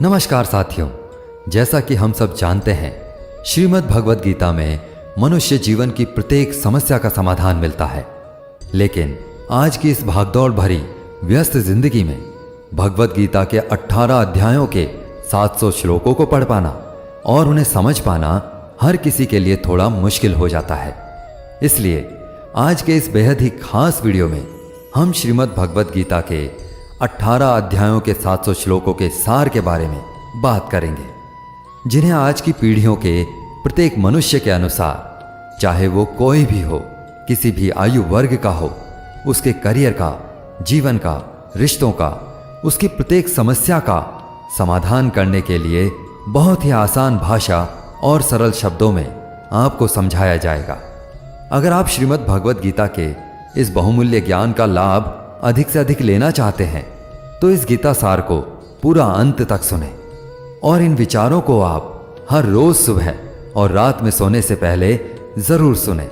नमस्कार साथियों, जैसा कि हम सब जानते हैं, श्रीमद् भगवद गीता में मनुष्य जीवन की प्रत्येक समस्या का समाधान मिलता है। लेकिन आज की इस भागदौड़ भरी व्यस्त जिंदगी में भगवद गीता के 18 अध्यायों के 700 श्लोकों को पढ़ पाना और उन्हें समझ पाना हर किसी के लिए थोड़ा मुश्किल हो जाता है। इसलिए आज के इस बेहद ही खास वीडियो में हम श्रीमद् भगवद गीता के 18 अध्यायों के 700 श्लोकों के सार के बारे में बात करेंगे, जिन्हें आज की पीढ़ियों के प्रत्येक मनुष्य के अनुसार, चाहे वो कोई भी हो, किसी भी आयु वर्ग का हो, उसके करियर का, जीवन का, रिश्तों का, उसकी प्रत्येक समस्या का समाधान करने के लिए बहुत ही आसान भाषा और सरल शब्दों में आपको समझाया जाएगा। अगर आप श्रीमद् भगवद गीता के इस बहुमूल्य ज्ञान का लाभ अधिक से अधिक लेना चाहते हैं तो इस गीता सार को पूरा अंत तक सुने और इन विचारों को आप हर रोज सुबह और रात में सोने से पहले जरूर सुने।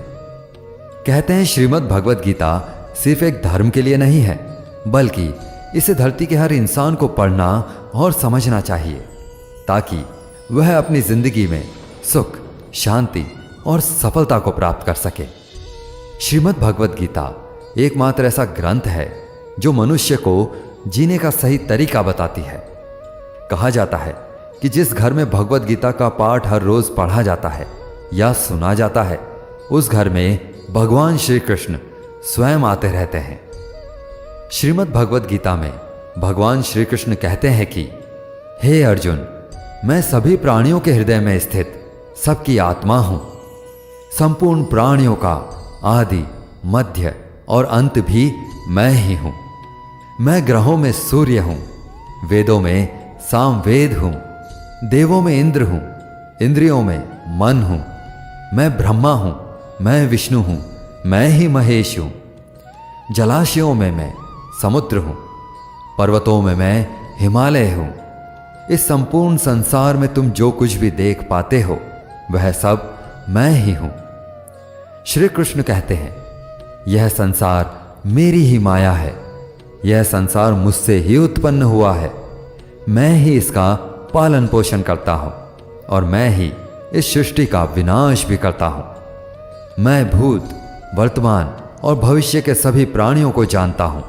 कहते हैं श्रीमद् भगवद गीता सिर्फ एक धर्म के लिए नहीं है, बल्कि इसे धरती के हर इंसान को पढ़ना और समझना चाहिए ताकि वह अपनी जिंदगी में सुख, शांति और सफलता को प्राप्त कर सके। श्रीमद् भगवद गीता एकमात्र ऐसा ग्रंथ है जो मनुष्य को जीने का सही तरीका बताती है। कहा जाता है कि जिस घर में भगवद गीता का पाठ हर रोज पढ़ा जाता है या सुना जाता है, उस घर में भगवान श्री कृष्ण स्वयं आते रहते हैं। श्रीमद् भगवद गीता में भगवान श्री कृष्ण कहते हैं कि हे अर्जुन, मैं सभी प्राणियों के हृदय में स्थित सबकी आत्मा हूं। संपूर्ण प्राणियों का आदि, मध्य और अंत भी मैं ही हूं। मैं ग्रहों में सूर्य हूं, वेदों में सामवेद हूं, देवों में इंद्र हूं, इंद्रियों में मन हूं। मैं ब्रह्मा हूं, मैं विष्णु हूं, मैं ही महेश हूं। जलाशयों में मैं समुद्र हूं, पर्वतों में मैं हिमालय हूं। इस संपूर्ण संसार में तुम जो कुछ भी देख पाते हो वह सब मैं ही हूं। श्री कृष्ण कहते हैं, यह संसार मेरी ही माया है, यह संसार मुझसे ही उत्पन्न हुआ है। मैं ही इसका पालन पोषण करता हूं और मैं ही इस सृष्टि का विनाश भी करता हूं। मैं भूत, वर्तमान और भविष्य के सभी प्राणियों को जानता हूं,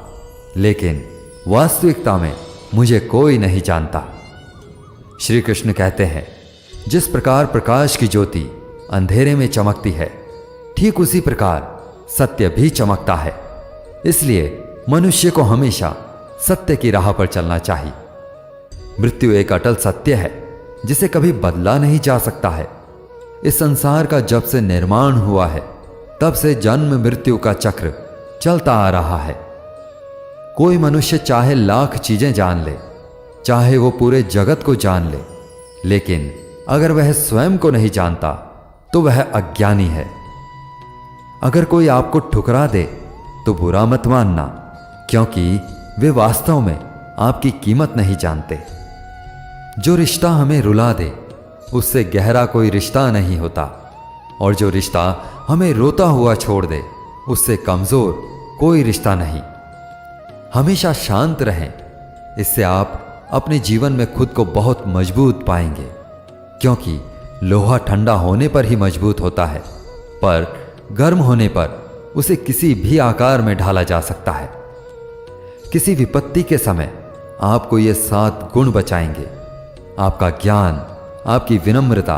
लेकिन वास्तविकता में मुझे कोई नहीं जानता। श्री कृष्ण कहते हैं, जिस प्रकार प्रकाश की ज्योति अंधेरे में चमकती है, ठीक उसी प्रकार सत्य भी चमकता है। इसलिए मनुष्य को हमेशा सत्य की राह पर चलना चाहिए। मृत्यु एक अटल सत्य है जिसे कभी बदला नहीं जा सकता है। इस संसार का जब से निर्माण हुआ है तब से जन्म मृत्यु का चक्र चलता आ रहा है। कोई मनुष्य चाहे लाख चीजें जान ले, चाहे वो पूरे जगत को जान ले, लेकिन अगर वह स्वयं को नहीं जानता तो वह अज्ञानी है। अगर कोई आपको ठुकरा दे तो बुरा मत मानना, क्योंकि वे वास्तव में आपकी कीमत नहीं जानते। जो रिश्ता हमें रुला दे उससे गहरा कोई रिश्ता नहीं होता, और जो रिश्ता हमें रोता हुआ छोड़ दे उससे कमजोर कोई रिश्ता नहीं। हमेशा शांत रहें, इससे आप अपने जीवन में खुद को बहुत मजबूत पाएंगे, क्योंकि लोहा ठंडा होने पर ही मजबूत होता है, पर गर्म होने पर उसे किसी भी आकार में ढाला जा सकता है। किसी विपत्ति के समय आपको ये 7 गुण बचाएंगे: आपका ज्ञान, आपकी विनम्रता,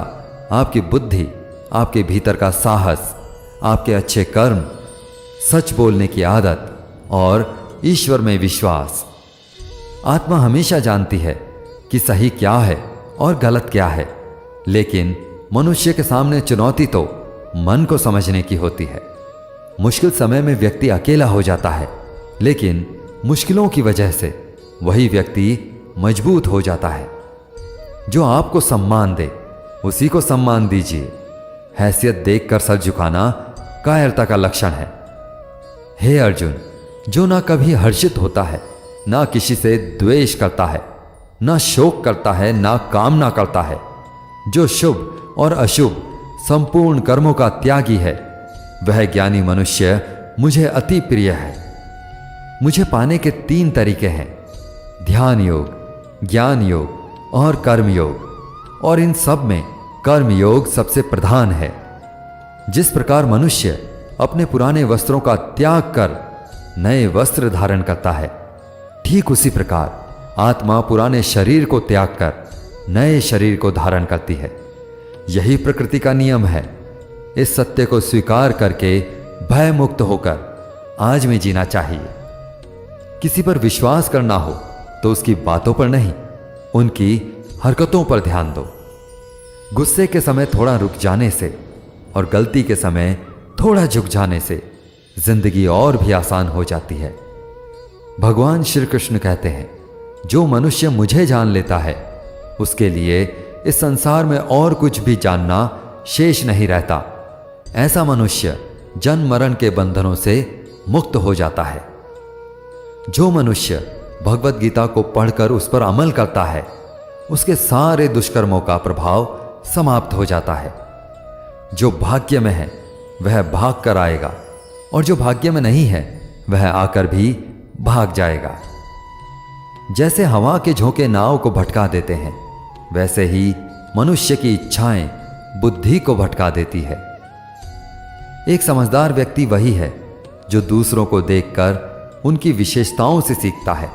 आपकी बुद्धि, आपके भीतर का साहस, आपके अच्छे कर्म, सच बोलने की आदत और ईश्वर में विश्वास। आत्मा हमेशा जानती है कि सही क्या है और गलत क्या है, लेकिन मनुष्य के सामने चुनौती तो मन को समझने की होती है। मुश्किल समय में व्यक्ति अकेला हो जाता है, लेकिन मुश्किलों की वजह से वही व्यक्ति मजबूत हो जाता है। जो आपको सम्मान दे उसी को सम्मान दीजिए। हैसियत देखकर सर झुकाना कायरता का लक्षण है। हे अर्जुन, जो ना कभी हर्षित होता है, ना किसी से द्वेष करता है, ना शोक करता है, ना कामना करता है, जो शुभ और अशुभ संपूर्ण कर्मों का त्यागी है, वह ज्ञानी मनुष्य मुझे अति प्रिय है। मुझे पाने के 3 तरीके हैं: ध्यान योग, ज्ञान योग और कर्मयोग, और इन सब में कर्मयोग सबसे प्रधान है। जिस प्रकार मनुष्य अपने पुराने वस्त्रों का त्याग कर नए वस्त्र धारण करता है, ठीक उसी प्रकार आत्मा पुराने शरीर को त्याग कर नए शरीर को धारण करती है। यही प्रकृति का नियम है। इस सत्य को स्वीकार करके भय मुक्त होकर आज में जीना चाहिए। किसी पर विश्वास करना हो तो उसकी बातों पर नहीं, उनकी हरकतों पर ध्यान दो। गुस्से के समय थोड़ा रुक जाने से और गलती के समय थोड़ा झुक जाने से जिंदगी और भी आसान हो जाती है। भगवान श्री कृष्ण कहते हैं, जो मनुष्य मुझे जान लेता है उसके लिए इस संसार में और कुछ भी जानना शेष नहीं रहता। ऐसा मनुष्य जन्म मरण के बंधनों से मुक्त हो जाता है। जो मनुष्य भगवत गीता को पढ़कर उस पर अमल करता है, उसके सारे दुष्कर्मों का प्रभाव समाप्त हो जाता है। जो भाग्य में है वह भाग कर आएगा, और जो भाग्य में नहीं है वह आकर भी भाग जाएगा। जैसे हवा के झोंके नाव को भटका देते हैं, वैसे ही मनुष्य की इच्छाएं बुद्धि को भटका देती है। एक समझदार व्यक्ति वही है जो दूसरों को देखकर उनकी विशेषताओं से सीखता है,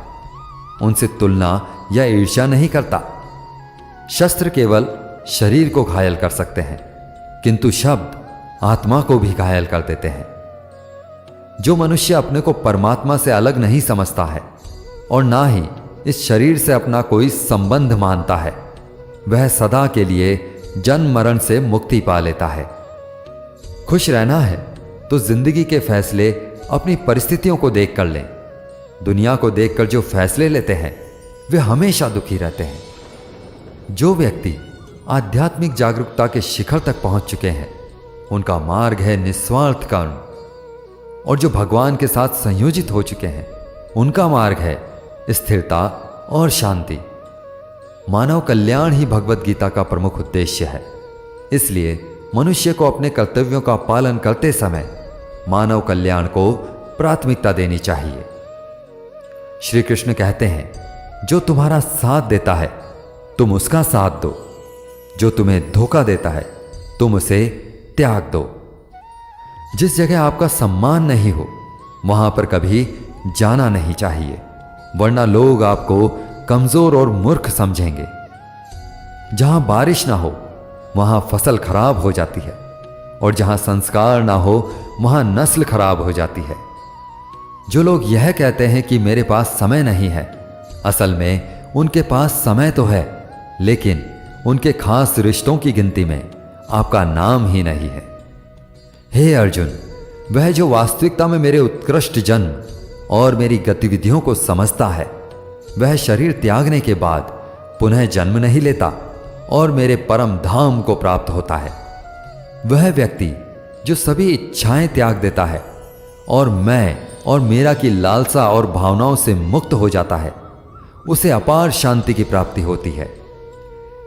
उनसे तुलना या ईर्ष्या नहीं करता। शस्त्र केवल शरीर को घायल कर सकते हैं, किंतु शब्द आत्मा को भी घायल कर देते हैं। जो मनुष्य अपने को परमात्मा से अलग नहीं समझता है और ना ही इस शरीर से अपना कोई संबंध मानता है, वह सदा के लिए जन्म मरण से मुक्ति पा लेता है। खुश रहना है तो जिंदगी के फैसले अपनी परिस्थितियों को देखकर लें। दुनिया को देखकर जो फैसले लेते हैं वे हमेशा दुखी रहते हैं। जो व्यक्ति आध्यात्मिक जागरूकता के शिखर तक पहुंच चुके हैं, उनका मार्ग है निस्वार्थ कर्म, और जो भगवान के साथ संयोजित हो चुके हैं, उनका मार्ग है स्थिरता और शांति। मानव कल्याण ही भगवत गीता का प्रमुख उद्देश्य है। इसलिए मनुष्य को अपने कर्तव्यों का पालन करते समय मानव कल्याण को प्राथमिकता देनी चाहिए। श्री कृष्ण कहते हैं, जो तुम्हारा साथ देता है तुम उसका साथ दो, जो तुम्हें धोखा देता है तुम उसे त्याग दो। जिस जगह आपका सम्मान नहीं हो वहां पर कभी जाना नहीं चाहिए, वरना लोग आपको कमजोर और मूर्ख समझेंगे। जहां बारिश ना हो वहां फसल खराब हो जाती है, और जहां संस्कार ना हो वहां नस्ल खराब हो जाती है। जो लोग यह कहते हैं कि मेरे पास समय नहीं है, असल में उनके पास समय तो है, लेकिन उनके खास रिश्तों की गिनती में आपका नाम ही नहीं है। हे अर्जुन, वह जो वास्तविकता में मेरे उत्कृष्ट जन्म और मेरी गतिविधियों को समझता है, वह शरीर त्यागने के बाद पुनः जन्म नहीं लेता और मेरे परम धाम को प्राप्त होता है। वह व्यक्ति जो सभी इच्छाएं त्याग देता है और मैं और मेरा की लालसा और भावनाओं से मुक्त हो जाता है, उसे अपार शांति की प्राप्ति होती है।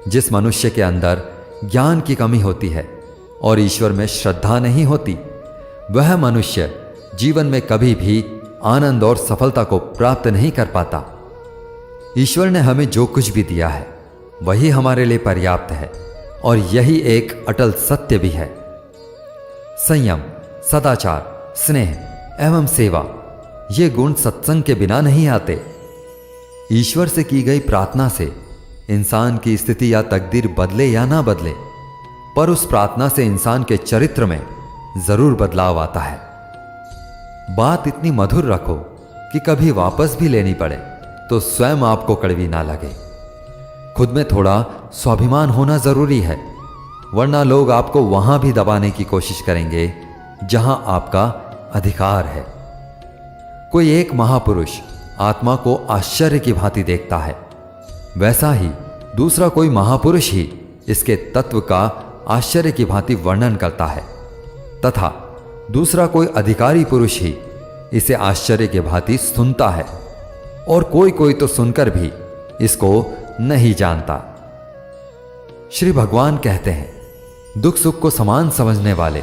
जिस मनुष्य के अंदर ज्ञान की कमी होती है और ईश्वर में श्रद्धा नहीं होती, वह मनुष्य जीवन में कभी भी आनंद और सफलता को प्राप्त नहीं कर पाता। ईश्वर ने हमें जो कुछ भी दिया है वही हमारे लिए पर्याप्त है, और यही एक अटल सत्य भी है। संयम, सदाचार, स्नेह एवं सेवा, ये गुण सत्संग के बिना नहीं आते। ईश्वर से की गई प्रार्थना से इंसान की स्थिति या तकदीर बदले या ना बदले, पर उस प्रार्थना से इंसान के चरित्र में जरूर बदलाव आता है। बात इतनी मधुर रखो कि कभी वापस भी लेनी पड़े तो स्वयं आपको कड़वी ना लगे। खुद में थोड़ा स्वाभिमान होना जरूरी है, वरना लोग आपको वहां भी दबाने की कोशिश करेंगे जहां आपका अधिकार है। कोई एक महापुरुष आत्मा को आश्चर्य की भांति देखता है, वैसा ही दूसरा कोई महापुरुष ही इसके तत्व का आश्चर्य की भांति वर्णन करता है, तथा दूसरा कोई अधिकारी पुरुष ही इसे आश्चर्य की भांति सुनता है, और कोई कोई तो सुनकर भी इसको नहीं जानता। श्री भगवान कहते हैं, दुख सुख को समान समझने वाले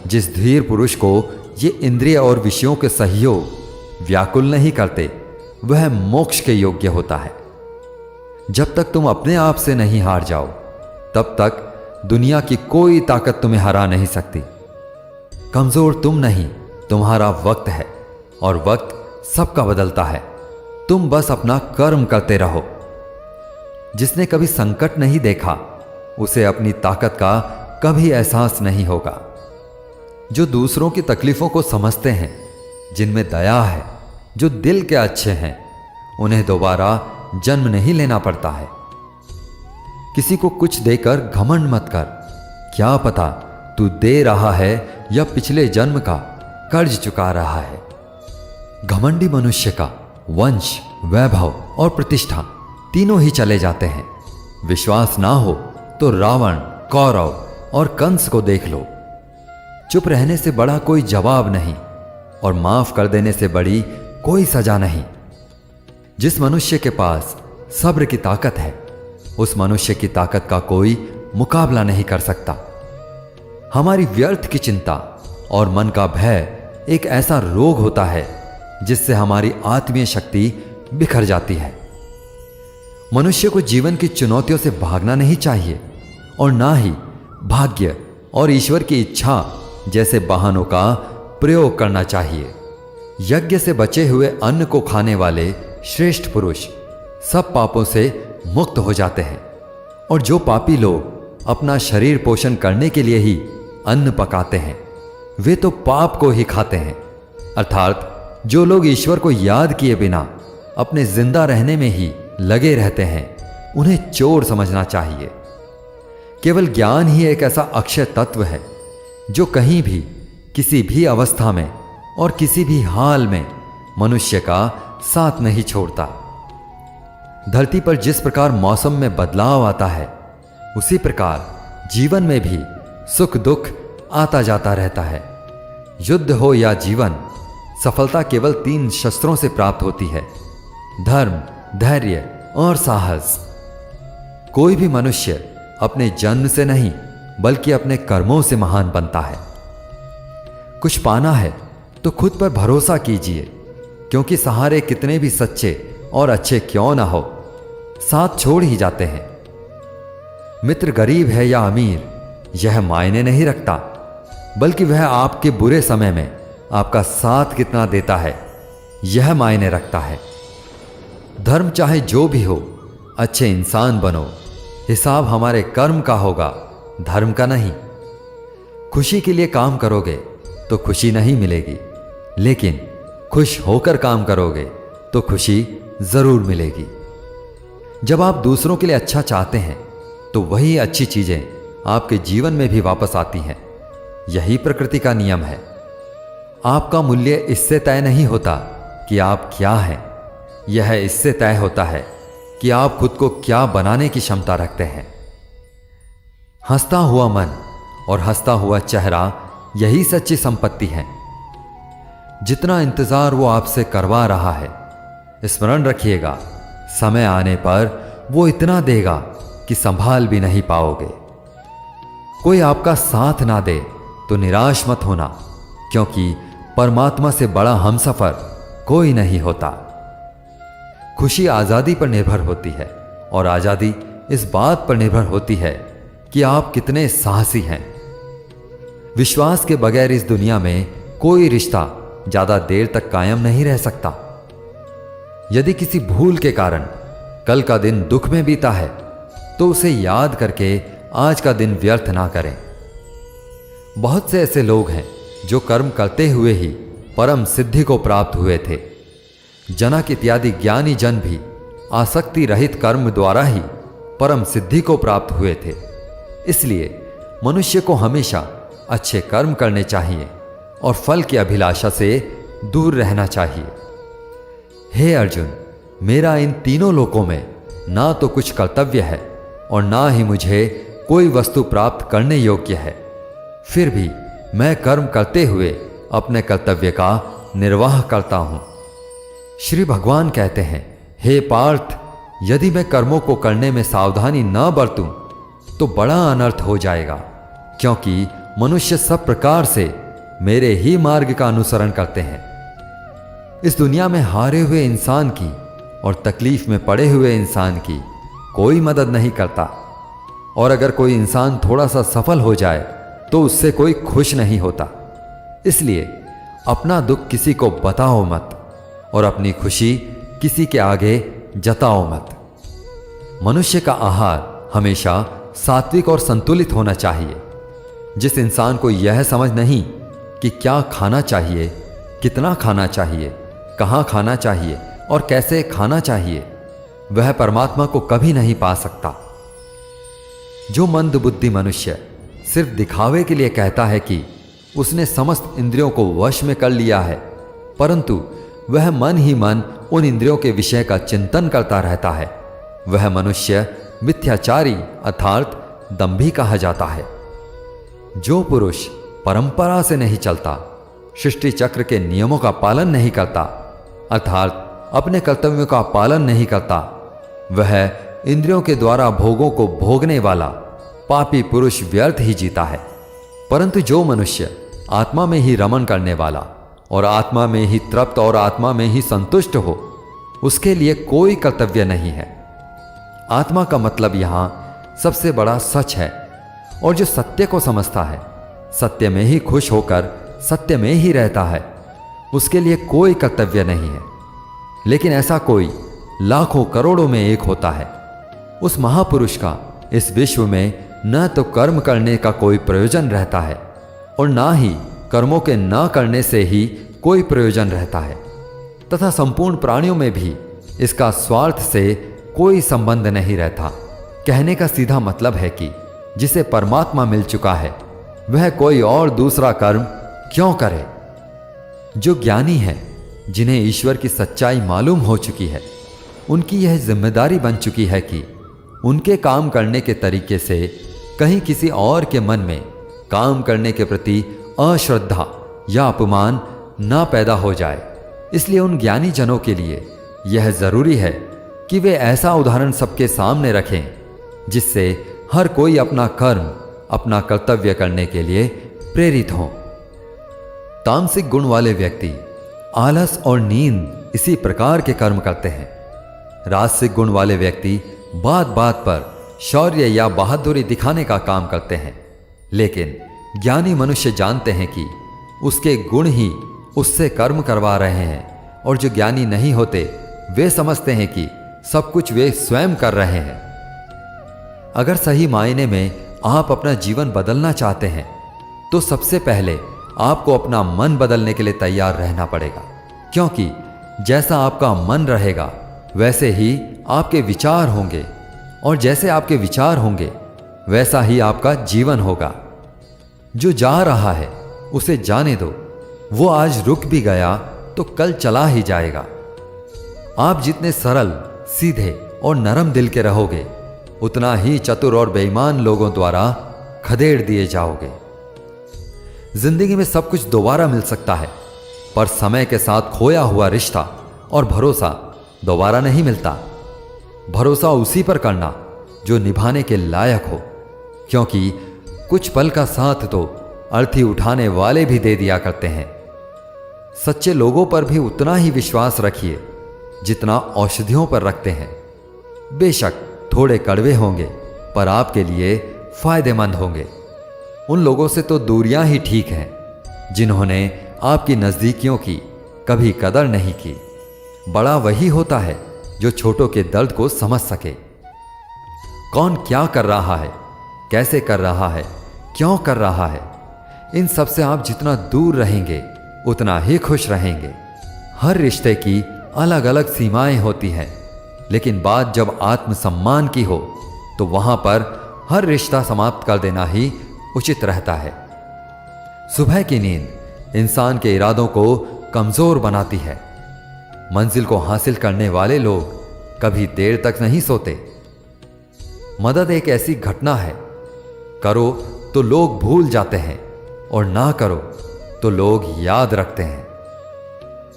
जिस धीर पुरुष को ये इंद्रिय और विषयों के सहयोग व्याकुल नहीं करते, वह मोक्ष के योग्य होता है। जब तक तुम अपने आप से नहीं हार जाओ, तब तक दुनिया की कोई ताकत तुम्हें हरा नहीं सकती। कमजोर तुम नहीं, तुम्हारा वक्त है, और वक्त सबका बदलता है। तुम बस अपना कर्म करते रहो। जिसने कभी संकट नहीं देखा, उसे अपनी ताकत का कभी एहसास नहीं होगा। जो दूसरों की तकलीफों को समझते हैं, जिनमें दया है, जो दिल के अच्छे हैं, उन्हें दोबारा जन्म नहीं लेना पड़ता है। किसी को कुछ देकर घमंड मत कर। क्या पता तू दे रहा है या पिछले जन्म का कर्ज चुका रहा है। घमंडी मनुष्य का वंश, वैभव और प्रतिष्ठा तीनों ही चले जाते हैं। विश्वास ना हो तो रावण, कौरव और कंस को देख लो। चुप रहने से बड़ा कोई जवाब नहीं, और माफ कर देने से बड़ी कोई सजा नहीं। जिस मनुष्य के पास सब्र की ताकत है, उस मनुष्य की ताकत का कोई मुकाबला नहीं कर सकता। हमारी व्यर्थ की चिंता और मन का भय एक ऐसा रोग होता है जिससे हमारी आत्मीय शक्ति बिखर जाती है। मनुष्य को जीवन की चुनौतियों से भागना नहीं चाहिए, और ना ही भाग्य और ईश्वर की इच्छा जैसे बहानों का प्रयोग करना चाहिए। यज्ञ से बचे हुए अन्न को खाने वाले श्रेष्ठ पुरुष सब पापों से मुक्त हो जाते हैं, और जो पापी लोग अपना शरीर पोषण करने के लिए ही अन्न पकाते हैं, वे तो पाप को ही खाते हैं। अर्थात जो लोग ईश्वर को याद किए बिना अपने जिंदा रहने में ही लगे रहते हैं, उन्हें चोर समझना चाहिए। केवल ज्ञान ही एक ऐसा अक्षय तत्व है जो कहीं भी, किसी भी अवस्था में और किसी भी हाल में मनुष्य का साथ नहीं छोड़ता। धरती पर जिस प्रकार मौसम में बदलाव आता है, उसी प्रकार जीवन में भी सुख दुख आता जाता रहता है। युद्ध हो या जीवन, सफलता केवल 3 शस्त्रों से प्राप्त होती है: धर्म, धैर्य और साहस। कोई भी मनुष्य अपने जन्म से नहीं, बल्कि अपने कर्मों से महान बनता है। कुछ पाना है तो खुद पर भरोसा कीजिए, क्योंकि सहारे कितने भी सच्चे और अच्छे क्यों ना हो, साथ छोड़ ही जाते हैं। मित्र गरीब है या अमीर, यह मायने नहीं रखता, बल्कि वह आपके बुरे समय में आपका साथ कितना देता है, यह मायने रखता है। धर्म चाहे जो भी हो, अच्छे इंसान बनो। हिसाब हमारे कर्म का होगा, धर्म का नहीं। खुशी के लिए काम करोगे तो खुशी नहीं मिलेगी, लेकिन खुश होकर काम करोगे तो खुशी जरूर मिलेगी। जब आप दूसरों के लिए अच्छा चाहते हैं, तो वही अच्छी चीजें आपके जीवन में भी वापस आती हैं। यही प्रकृति का नियम है। आपका मूल्य इससे तय नहीं होता कि आप क्या हैं, यह इससे तय होता है कि आप खुद को क्या बनाने की क्षमता रखते हैं। हंसता हुआ मन और हंसता हुआ चेहरा, यही सच्ची संपत्ति है। जितना इंतजार वो आपसे करवा रहा है, स्मरण रखिएगा, समय आने पर वो इतना देगा कि संभाल भी नहीं पाओगे। कोई आपका साथ ना दे तो निराश मत होना, क्योंकि परमात्मा से बड़ा हमसफर कोई नहीं होता। खुशी आजादी पर निर्भर होती है, और आजादी इस बात पर निर्भर होती है कि आप कितने साहसी हैं। विश्वास के बगैर इस दुनिया में कोई रिश्ता ज्यादा देर तक कायम नहीं रह सकता। यदि किसी भूल के कारण कल का दिन दुख में बीता है, तो उसे याद करके आज का दिन व्यर्थ ना करें। बहुत से ऐसे लोग हैं जो कर्म करते हुए ही परम सिद्धि को प्राप्त हुए थे। जनक इत्यादि ज्ञानी जन भी आसक्ति रहित कर्म द्वारा ही परम सिद्धि को प्राप्त हुए थे। इसलिए मनुष्य को हमेशा अच्छे कर्म करने चाहिए और फल की अभिलाषा से दूर रहना चाहिए। हे अर्जुन, मेरा इन तीनों लोकों में ना तो कुछ कर्तव्य है और ना ही मुझे कोई वस्तु प्राप्त करने योग्य है। फिर भी मैं कर्म करते हुए अपने कर्तव्य का निर्वाह करता हूं। श्री भगवान कहते हैं, हे पार्थ, यदि मैं कर्मों को करने में सावधानी न बरतूं तो बड़ा अनर्थ हो जाएगा, क्योंकि मनुष्य सब प्रकार से मेरे ही मार्ग का अनुसरण करते हैं। इस दुनिया में हारे हुए इंसान की और तकलीफ में पड़े हुए इंसान की कोई मदद नहीं करता, और अगर कोई इंसान थोड़ा सा सफल हो जाए तो उससे कोई खुश नहीं होता। इसलिए अपना दुख किसी को बताओ मत और अपनी खुशी किसी के आगे जताओ मत। मनुष्य का आहार हमेशा सात्विक और संतुलित होना चाहिए। जिस इंसान को यह समझ नहीं कि क्या खाना चाहिए, कितना खाना चाहिए, कहाँ खाना चाहिए और कैसे खाना चाहिए, वह परमात्मा को कभी नहीं पा सकता। जो मंदबुद्धि मनुष्य सिर्फ दिखावे के लिए कहता है कि उसने समस्त इंद्रियों को वश में कर लिया है, परंतु वह मन ही मन उन इंद्रियों के विषय का चिंतन करता रहता है, वह मनुष्य मिथ्याचारी अर्थात दंभी कहा जाता है। जो पुरुष परंपरा से नहीं चलता, सृष्टि चक्र के नियमों का पालन नहीं करता, अर्थात अपने कर्तव्यों का पालन नहीं करता, वह इंद्रियों के द्वारा भोगों को भोगने वाला पापी पुरुष व्यर्थ ही जीता है। परंतु जो मनुष्य आत्मा में ही रमण करने वाला और आत्मा में ही तृप्त और आत्मा में ही संतुष्ट हो, उसके लिए कोई कर्तव्य नहीं है। आत्मा का मतलब यहां सबसे बड़ा सच है, और जो सत्य को समझता है, सत्य में ही खुश होकर सत्य में ही रहता है, उसके लिए कोई कर्तव्य नहीं है। लेकिन ऐसा कोई लाखों करोड़ों में एक होता है। उस महापुरुष का इस विश्व में न तो कर्म करने का कोई प्रयोजन रहता है और ना ही कर्मों के न करने से ही कोई प्रयोजन रहता है, तथा संपूर्ण प्राणियों में भी इसका स्वार्थ से कोई संबंध नहीं रहता। कहने का सीधा मतलब है कि जिसे परमात्मा मिल चुका है वह कोई और दूसरा कर्म क्यों करे। जो ज्ञानी है, जिन्हें ईश्वर की सच्चाई मालूम हो चुकी है, उनकी यह जिम्मेदारी बन चुकी है कि उनके काम करने के तरीके से कहीं किसी और के मन में काम करने के प्रति अश्रद्धा या अपमान ना पैदा हो जाए। इसलिए उन ज्ञानी जनों के लिए यह जरूरी है कि वे ऐसा उदाहरण सबके सामने रखें जिससे हर कोई अपना कर्म, अपना कर्तव्य करने के लिए प्रेरित हो। तामसिक गुण वाले व्यक्ति आलस और नींद इसी प्रकार के कर्म करते हैं। राजसिक गुण वाले व्यक्ति बात बात पर शौर्य या बहादुरी दिखाने का काम करते हैं। लेकिन ज्ञानी मनुष्य जानते हैं कि उसके गुण ही उससे कर्म करवा रहे हैं, और जो ज्ञानी नहीं होते वे समझते हैं कि सब कुछ वे स्वयं कर रहे हैं। अगर सही मायने में आप अपना जीवन बदलना चाहते हैं तो सबसे पहले आपको अपना मन बदलने के लिए तैयार रहना पड़ेगा, क्योंकि जैसा आपका मन रहेगा वैसे ही आपके विचार होंगे, और जैसे आपके विचार होंगे वैसा ही आपका जीवन होगा। जो जा रहा है उसे जाने दो, वो आज रुक भी गया तो कल चला ही जाएगा। आप जितने सरल, सीधे और नरम दिल के रहोगे, उतना ही चतुर और बेईमान लोगों द्वारा खदेड़ दिए जाओगे। जिंदगी में सब कुछ दोबारा मिल सकता है, पर समय के साथ खोया हुआ रिश्ता और भरोसा दोबारा नहीं मिलता। भरोसा उसी पर करना जो निभाने के लायक हो, क्योंकि कुछ पल का साथ तो अर्थी उठाने वाले भी दे दिया करते हैं। सच्चे लोगों पर भी उतना ही विश्वास रखिए जितना औषधियों पर रखते हैं। बेशक थोड़े कड़वे होंगे, पर आपके लिए फायदेमंद होंगे। उन लोगों से तो दूरियां ही ठीक हैं जिन्होंने आपकी नजदीकियों की कभी कदर नहीं की। बड़ा वही होता है जो छोटों के दर्द को समझ सके। कौन क्या कर रहा है, कैसे कर रहा है, क्यों कर रहा है, इन सब से आप जितना दूर रहेंगे उतना ही खुश रहेंगे। हर रिश्ते की अलग अलग सीमाएं होती हैं, लेकिन बात जब आत्मसम्मान की हो तो वहां पर हर रिश्ता समाप्त कर देना ही उचित रहता है। सुबह की नींद इंसान के इरादों को कमजोर बनाती है। मंजिल को हासिल करने वाले लोग कभी देर तक नहीं सोते। मदद एक ऐसी घटना है, करो तो लोग भूल जाते हैं और ना करो तो लोग याद रखते हैं।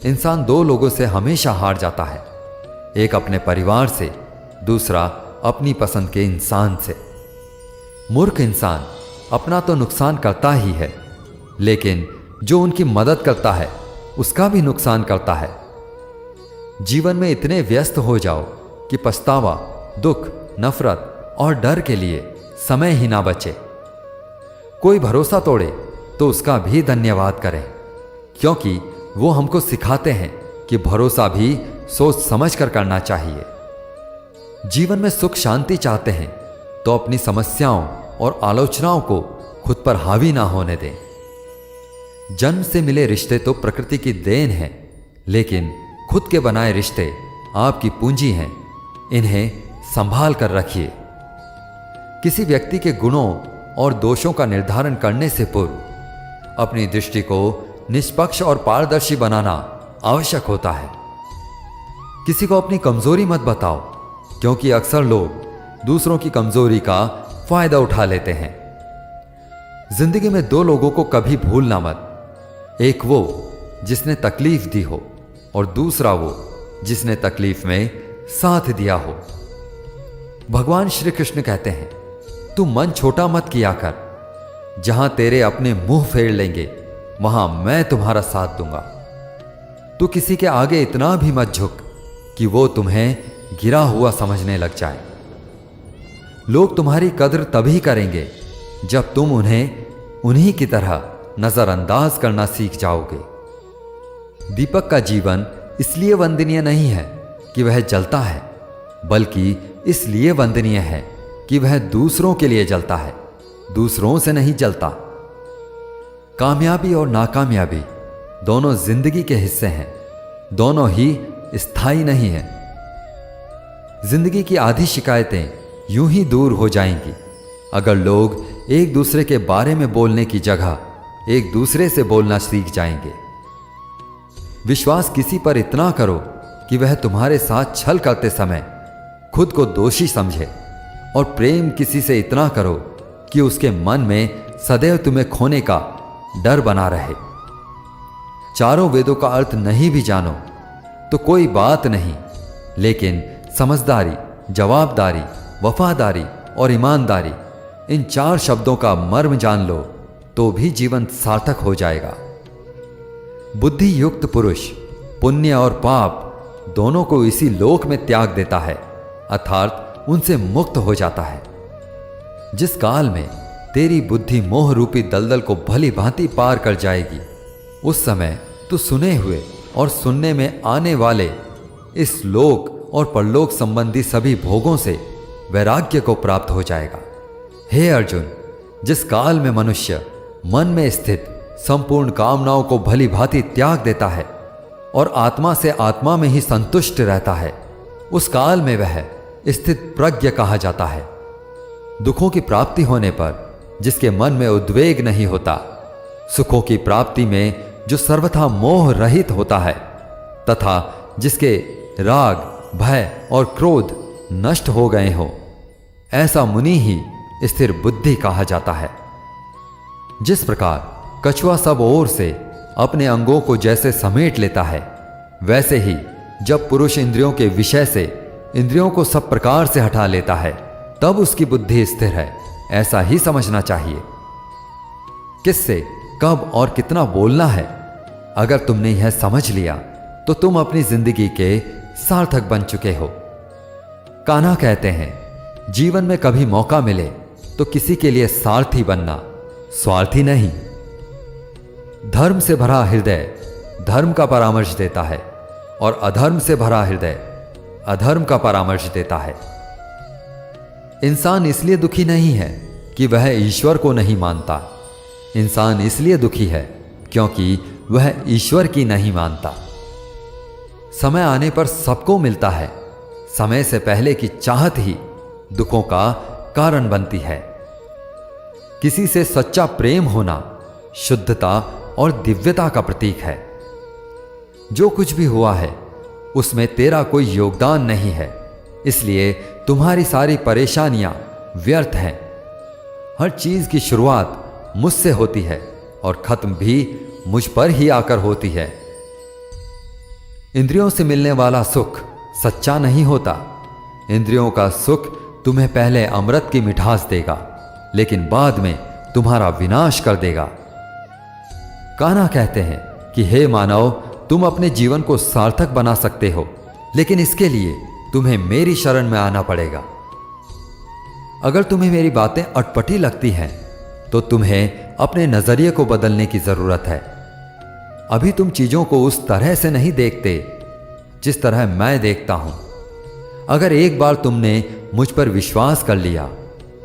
इंसान दो लोगों से हमेशा हार जाता है, एक अपने परिवार से, दूसरा अपनी पसंद के इंसान से। मूर्ख इंसान अपना तो नुकसान करता ही है, लेकिन जो उनकी मदद करता है उसका भी नुकसान करता है। जीवन में इतने व्यस्त हो जाओ कि पछतावा, दुख, नफरत और डर के लिए समय ही ना बचे। कोई भरोसा तोड़े तो उसका भी धन्यवाद करें, क्योंकि वो हमको सिखाते हैं कि भरोसा भी सोच समझ कर करना चाहिए। जीवन में सुख शांति चाहते हैं तो अपनी समस्याओं और आलोचनाओं को खुद पर हावी ना होने दें। जन्म से मिले रिश्ते तो प्रकृति की देन है, लेकिन खुद के बनाए रिश्ते आपकी पूंजी हैं, इन्हें संभाल कर रखिए। किसी व्यक्ति के गुणों और दोषों का निर्धारण करने से पूर्व अपनी दृष्टि को निष्पक्ष और पारदर्शी बनाना आवश्यक होता है। किसी को अपनी कमजोरी मत बताओ, क्योंकि अक्सर लोग दूसरों की कमजोरी का फायदा उठा लेते हैं। जिंदगी में दो लोगों को कभी भूलना मत, एक वो जिसने तकलीफ दी हो और दूसरा वो जिसने तकलीफ में साथ दिया हो। भगवान श्री कृष्ण कहते हैं, तू मन छोटा मत किया कर, जहां तेरे अपने मुंह फेर लेंगे वहां मैं तुम्हारा साथ दूंगा। तू किसी के आगे इतना भी मत झुक कि वो तुम्हें गिरा हुआ समझने लग जाए। लोग तुम्हारी कद्र तभी करेंगे जब तुम उन्हें उन्हीं की तरह नजरअंदाज करना सीख जाओगे। दीपक का जीवन इसलिए वंदनीय नहीं है कि वह जलता है, बल्कि इसलिए वंदनीय है कि वह दूसरों के लिए जलता है, दूसरों से नहीं जलता। कामयाबी और नाकामयाबी दोनों जिंदगी के हिस्से हैं, दोनों ही स्थायी नहीं हैं। जिंदगी की आधी शिकायतें यूं ही दूर हो जाएंगी अगर लोग एक दूसरे के बारे में बोलने की जगह एक दूसरे से बोलना सीख जाएंगे। विश्वास किसी पर इतना करो कि वह तुम्हारे साथ छल करते समय खुद को दोषी समझे, और प्रेम किसी से इतना करो कि उसके मन में सदैव तुम्हें खोने का डर बना रहे। चारों वेदों का अर्थ नहीं भी जानो तो कोई बात नहीं, लेकिन समझदारी, जवाबदारी, वफादारी और ईमानदारी, इन 4 शब्दों का मर्म जान लो तो भी जीवन सार्थक हो जाएगा। बुद्धि युक्त पुरुष पुण्य और पाप दोनों को इसी लोक में त्याग देता है, अर्थात उनसे मुक्त हो जाता है। जिस काल में तेरी बुद्धि मोह रूपी दलदल को भली भांति पार कर जाएगी, उस समय तू सुने हुए और सुनने में आने वाले इस लोक और परलोक संबंधी सभी भोगों से वैराग्य को प्राप्त हो जाएगा। हे अर्जुन, जिस काल में मनुष्य मन में स्थित संपूर्ण कामनाओं को भली भांति त्याग देता है और आत्मा से आत्मा में ही संतुष्ट रहता है, उस काल में वह स्थित प्रज्ञ कहा जाता है। दुखों की प्राप्ति होने पर जिसके मन में उद्वेग नहीं होता, सुखों की प्राप्ति में जो सर्वथा मोह रहित होता है, तथा जिसके राग, भय और क्रोध नष्ट हो गए हो, ऐसा मुनि ही स्थिर बुद्धि कहा जाता है। जिस प्रकार कछुआ सब ओर से अपने अंगों को जैसे समेट लेता है, वैसे ही जब पुरुष इंद्रियों के विषय से इंद्रियों को सब प्रकार से हटा लेता है, तब उसकी बुद्धि स्थिर है, ऐसा ही समझना चाहिए। किससे कब और कितना बोलना है, अगर तुमने यह समझ लिया तो तुम अपनी जिंदगी के सार्थक बन चुके हो। कान्हा कहते हैं, जीवन में कभी मौका मिले तो किसी के लिए सारथी बनना, स्वार्थी नहीं। धर्म से भरा हृदय धर्म का परामर्श देता है, और अधर्म से भरा हृदय अधर्म का परामर्श देता है। इंसान इसलिए दुखी नहीं है कि वह ईश्वर को नहीं मानता, इंसान इसलिए दुखी है क्योंकि वह ईश्वर की नहीं मानता। समय आने पर सबको मिलता है, समय से पहले की चाहत ही दुखों का कारण बनती है। किसी से सच्चा प्रेम होना शुद्धता और दिव्यता का प्रतीक है। जो कुछ भी हुआ है उसमें तेरा कोई योगदान नहीं है, इसलिए तुम्हारी सारी परेशानियां व्यर्थ हैं। हर चीज की शुरुआत मुझसे होती है और खत्म भी मुझ पर ही आकर होती है। इंद्रियों से मिलने वाला सुख सच्चा नहीं होता। इंद्रियों का सुख तुम्हें पहले अमृत की मिठास देगा, लेकिन बाद में तुम्हारा विनाश कर देगा। कान्हा कहते हैं कि हे मानव, तुम अपने जीवन को सार्थक बना सकते हो, लेकिन इसके लिए तुम्हें मेरी शरण में आना पड़ेगा। अगर तुम्हें मेरी बातें अटपटी लगती हैं तो तुम्हें अपने नजरिए को बदलने की जरूरत है। अभी तुम चीजों को उस तरह से नहीं देखते जिस तरह मैं देखता हूं। अगर एक बार तुमने मुझ पर विश्वास कर लिया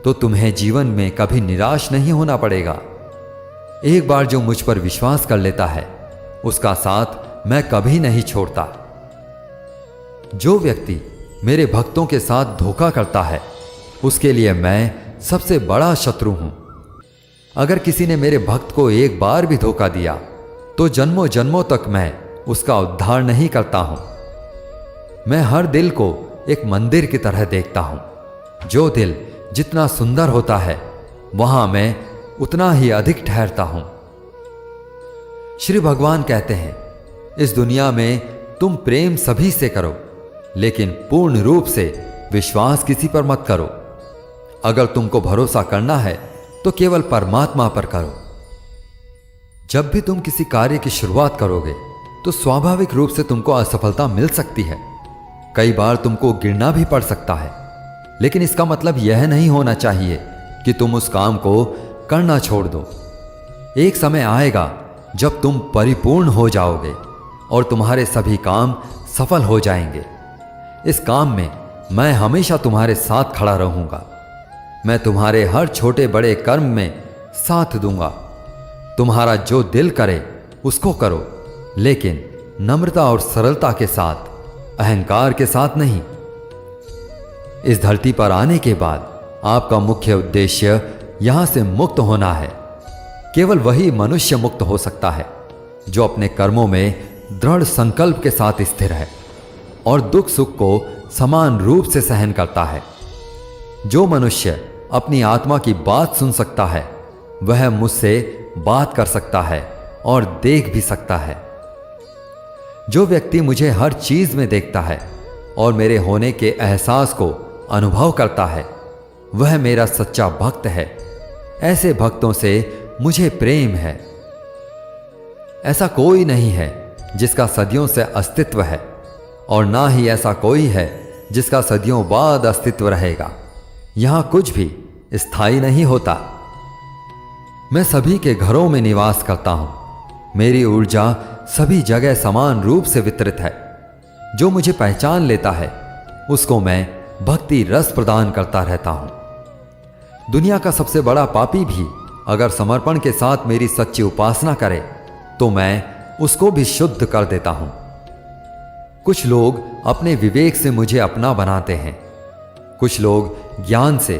तो तुम्हें जीवन में कभी निराश नहीं होना पड़ेगा। एक बार जो मुझ पर विश्वास कर लेता है उसका साथ मैं कभी नहीं छोड़ता। जो व्यक्ति मेरे भक्तों के साथ धोखा करता है उसके लिए मैं सबसे बड़ा शत्रु हूं। अगर किसी ने मेरे भक्त को एक बार भी धोखा दिया तो जन्मों जन्मों तक मैं उसका उद्धार नहीं करता हूं। मैं हर दिल को एक मंदिर की तरह देखता हूं। जो दिल जितना सुंदर होता है वहां मैं उतना ही अधिक ठहरता हूं। श्री भगवान कहते हैं, इस दुनिया में तुम प्रेम सभी से करो, लेकिन पूर्ण रूप से विश्वास किसी पर मत करो। अगर तुमको भरोसा करना है तो केवल परमात्मा पर करो। जब भी तुम किसी कार्य की शुरुआत करोगे तो स्वाभाविक रूप से तुमको असफलता मिल सकती है। कई बार तुमको गिरना भी पड़ सकता है, लेकिन इसका मतलब यह नहीं होना चाहिए कि तुम उस काम को करना छोड़ दो। एक समय आएगा जब तुम परिपूर्ण हो जाओगे और तुम्हारे सभी काम सफल हो जाएंगे। इस काम में मैं हमेशा तुम्हारे साथ खड़ा रहूंगा। मैं तुम्हारे हर छोटे बड़े कर्म में साथ दूंगा। तुम्हारा जो दिल करे उसको करो, लेकिन नम्रता और सरलता के साथ, अहंकार के साथ नहीं। इस धरती पर आने के बाद आपका मुख्य उद्देश्य यहां से मुक्त होना है। केवल वही मनुष्य मुक्त हो सकता है जो अपने कर्मों में दृढ़ संकल्प के साथ स्थिर है और दुख सुख को समान रूप से सहन करता है। जो मनुष्य अपनी आत्मा की बात सुन सकता है वह मुझसे बात कर सकता है और देख भी सकता है। जो व्यक्ति मुझे हर चीज में देखता है और मेरे होने के एहसास को अनुभव करता है वह मेरा सच्चा भक्त है। ऐसे भक्तों से मुझे प्रेम है। ऐसा कोई नहीं है जिसका सदियों से अस्तित्व है और ना ही ऐसा कोई है जिसका सदियों बाद अस्तित्व रहेगा। यहां कुछ भी स्थायी नहीं होता। मैं सभी के घरों में निवास करता हूं। मेरी ऊर्जा सभी जगह समान रूप से वितरित है। जो मुझे पहचान लेता है उसको मैं भक्ति रस प्रदान करता रहता हूं। दुनिया का सबसे बड़ा पापी भी अगर समर्पण के साथ मेरी सच्ची उपासना करे तो मैं उसको भी शुद्ध कर देता हूं। कुछ लोग अपने विवेक से मुझे अपना बनाते हैं, कुछ लोग ज्ञान से,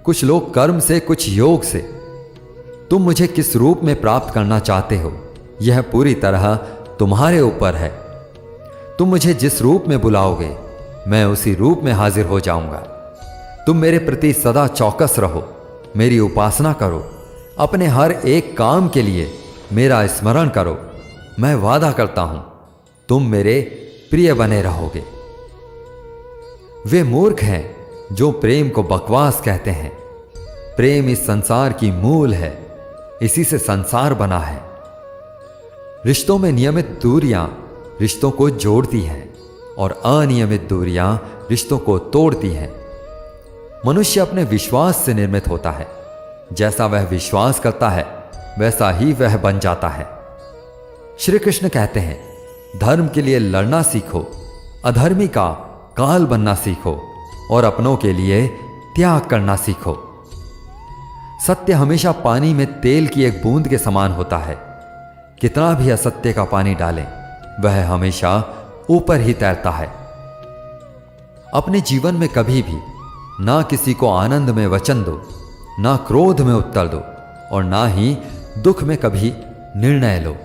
कुछ लोग कर्म से, कुछ योग से। तुम मुझे किस रूप में प्राप्त करना चाहते हो यह पूरी तरह तुम्हारे ऊपर है। तुम मुझे जिस रूप में बुलाओगे मैं उसी रूप में हाजिर हो जाऊंगा। तुम मेरे प्रति सदा चौकस रहो, मेरी उपासना करो, अपने हर एक काम के लिए मेरा स्मरण करो। मैं वादा करता हूं तुम मेरे प्रिय बने रहोगे। वे मूर्ख हैं जो प्रेम को बकवास कहते हैं। प्रेम इस संसार की मूल है, इसी से संसार बना है। रिश्तों में नियमित दूरियां रिश्तों को जोड़ती हैं और अनियमित दूरियां रिश्तों को तोड़ती हैं। मनुष्य अपने विश्वास से निर्मित होता है। जैसा वह विश्वास करता है वैसा ही वह बन जाता है। श्री कृष्ण कहते हैं, धर्म के लिए लड़ना सीखो, अधर्मी का काल बनना सीखो और अपनों के लिए त्याग करना सीखो। सत्य हमेशा पानी में तेल की एक बूंद के समान होता है। कितना भी असत्य का पानी डालें वह हमेशा ऊपर ही तैरता है। अपने जीवन में कभी भी ना किसी को आनंद में वचन दो, ना क्रोध में उत्तर दो और ना ही दुख में कभी निर्णय लो।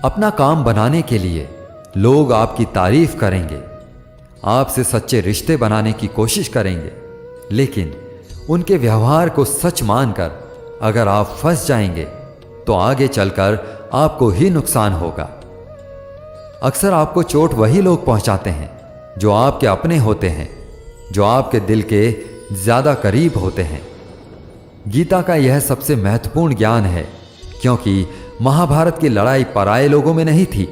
अपना काम बनाने के लिए लोग आपकी तारीफ करेंगे, आपसे सच्चे रिश्ते बनाने की कोशिश करेंगे, लेकिन उनके व्यवहार को सच मानकर अगर आप फंस जाएंगे तो आगे चलकर आपको ही नुकसान होगा। अक्सर आपको चोट वही लोग पहुंचाते हैं जो आपके अपने होते हैं, जो आपके दिल के ज्यादा करीब होते हैं। गीता का यह सबसे महत्वपूर्ण ज्ञान है, क्योंकि महाभारत की लड़ाई पराये लोगों में नहीं थी,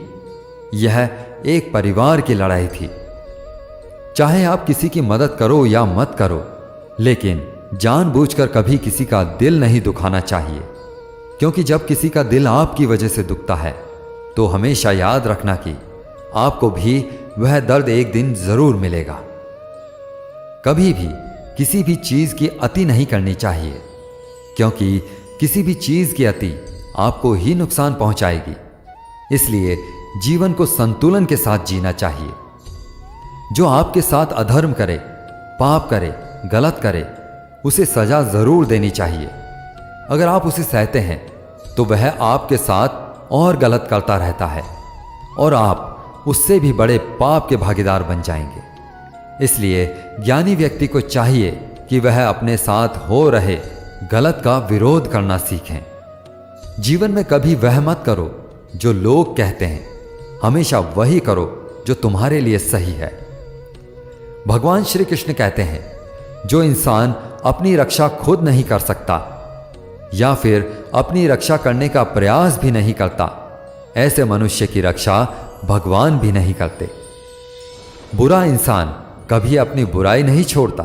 यह एक परिवार की लड़ाई थी। चाहे आप किसी की मदद करो या मत करो, लेकिन जानबूझकर कभी किसी का दिल नहीं दुखाना चाहिए, क्योंकि जब किसी का दिल आपकी वजह से दुखता है तो हमेशा याद रखना कि आपको भी वह दर्द एक दिन जरूर मिलेगा। कभी भी किसी भी चीज की अति नहीं करनी चाहिए, क्योंकि किसी भी चीज की अति आपको ही नुकसान पहुंचाएगी। इसलिए जीवन को संतुलन के साथ जीना चाहिए। जो आपके साथ अधर्म करे, पाप करे, गलत करे, उसे सजा जरूर देनी चाहिए। अगर आप उसे सहते हैं तो वह आपके साथ और गलत करता रहता है और आप उससे भी बड़े पाप के भागीदार बन जाएंगे। इसलिए ज्ञानी व्यक्ति को चाहिए कि वह अपने साथ हो रहे गलत का विरोध करना सीखें। जीवन में कभी वह मत करो जो लोग कहते हैं, हमेशा वही करो जो तुम्हारे लिए सही है। भगवान श्री कृष्ण कहते हैं, जो इंसान अपनी रक्षा खुद नहीं कर सकता या फिर अपनी रक्षा करने का प्रयास भी नहीं करता, ऐसे मनुष्य की रक्षा भगवान भी नहीं करते। बुरा इंसान कभी अपनी बुराई नहीं छोड़ता।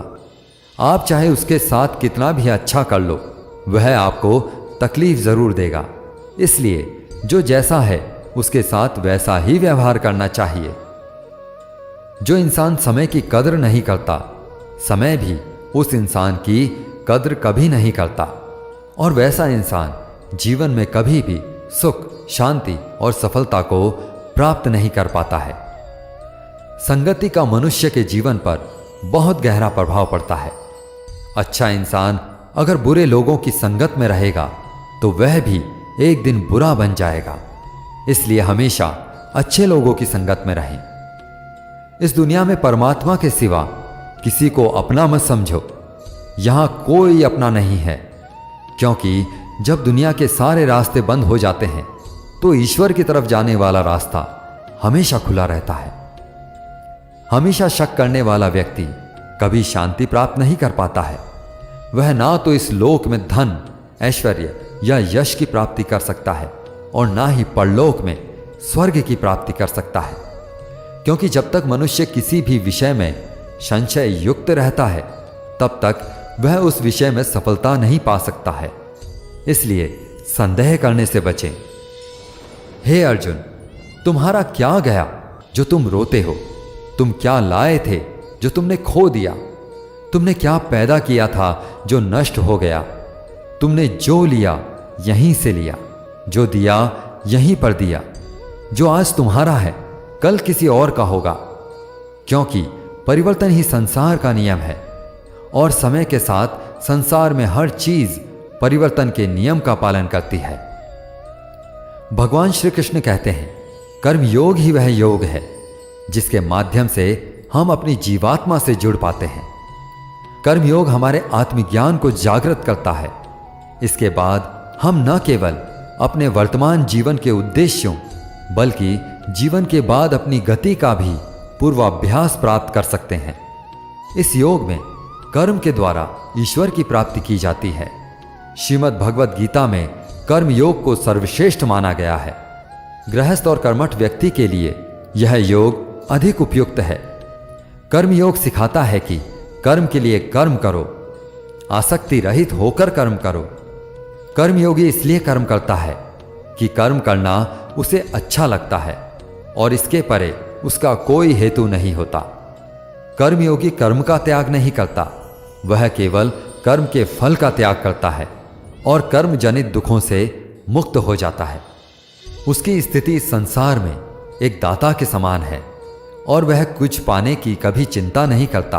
आप चाहे उसके साथ कितना भी अच्छा कर लो, वह आपको तकलीफ जरूर देगा। इसलिए जो जैसा है उसके साथ वैसा ही व्यवहार करना चाहिए। जो इंसान समय की कद्र नहीं करता, समय भी उस इंसान की कद्र कभी नहीं करता, और वैसा इंसान जीवन में कभी भी सुख, शांति और सफलता को प्राप्त नहीं कर पाता है। संगति का मनुष्य के जीवन पर बहुत गहरा प्रभाव पड़ता है। अच्छा इंसान अगर बुरे लोगों की संगत में रहेगा तो वह भी एक दिन बुरा बन जाएगा। इसलिए हमेशा अच्छे लोगों की संगत में रहें। इस दुनिया में परमात्मा के सिवा किसी को अपना मत समझो। यहां कोई अपना नहीं है, क्योंकि जब दुनिया के सारे रास्ते बंद हो जाते हैं तो ईश्वर की तरफ जाने वाला रास्ता हमेशा खुला रहता है। हमेशा शक करने वाला व्यक्ति कभी शांति प्राप्त नहीं कर पाता है। वह ना तो इस लोक में धन, ऐश्वर्य या यश की प्राप्ति कर सकता है और ना ही परलोक में स्वर्ग की प्राप्ति कर सकता है, क्योंकि जब तक मनुष्य किसी भी विषय में संशय युक्त रहता है तब तक वह उस विषय में सफलता नहीं पा सकता है। इसलिए संदेह करने से बचें। हे अर्जुन, तुम्हारा क्या गया जो तुम रोते हो? तुम क्या लाए थे जो तुमने खो दिया? तुमने क्या पैदा किया था जो नष्ट हो गया? तुमने जो लिया यहीं से लिया, जो दिया यहीं पर दिया। जो आज तुम्हारा है कल किसी और का होगा, क्योंकि परिवर्तन ही संसार का नियम है और समय के साथ संसार में हर चीज परिवर्तन के नियम का पालन करती है। भगवान श्री कृष्ण कहते हैं, कर्म योग ही वह योग है जिसके माध्यम से हम अपनी जीवात्मा से जुड़ पाते हैं। कर्म योग हमारे आत्मज्ञान को जागृत करता है। इसके बाद हम न केवल अपने वर्तमान जीवन के उद्देश्यों बल्कि जीवन के बाद अपनी गति का भी पूर्वाभ्यास प्राप्त कर सकते हैं। इस योग में कर्म के द्वारा ईश्वर की प्राप्ति की जाती है। श्रीमद् भगवद गीता में कर्म योग को सर्वश्रेष्ठ माना गया है। गृहस्थ और कर्मठ व्यक्ति के लिए यह योग अधिक उपयुक्त है। कर्म योग सिखाता है कि कर्म के लिए कर्म करो, आसक्ति रहित होकर कर्म करो। कर्मयोगी इसलिए कर्म करता है कि कर्म करना उसे अच्छा लगता है और इसके परे उसका कोई हेतु नहीं होता। कर्मयोगी कर्म का त्याग नहीं करता, वह केवल कर्म के फल का त्याग करता है और कर्म जनित दुखों से मुक्त हो जाता है। उसकी स्थिति संसार में एक दाता के समान है और वह कुछ पाने की कभी चिंता नहीं करता।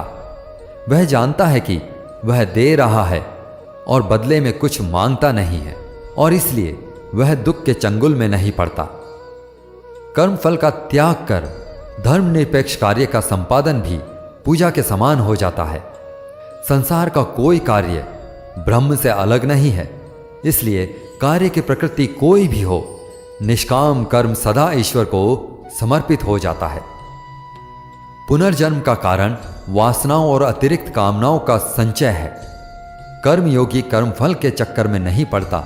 वह जानता है कि वह दे रहा है और बदले में कुछ मांगता नहीं है और इसलिए वह दुख के चंगुल में नहीं पड़ता। कर्म फल का त्याग कर धर्मनिरपेक्ष कार्य का संपादन भी पूजा के समान हो जाता है। संसार का कोई कार्य ब्रह्म से अलग नहीं है, इसलिए कार्य की प्रकृति कोई भी हो, निष्काम कर्म सदा ईश्वर को समर्पित हो जाता है। पुनर्जन्म का कारण वासनाओं और अतिरिक्त कामनाओं का संचय है। कर्मयोगी कर्मफल के चक्कर में नहीं पड़ता,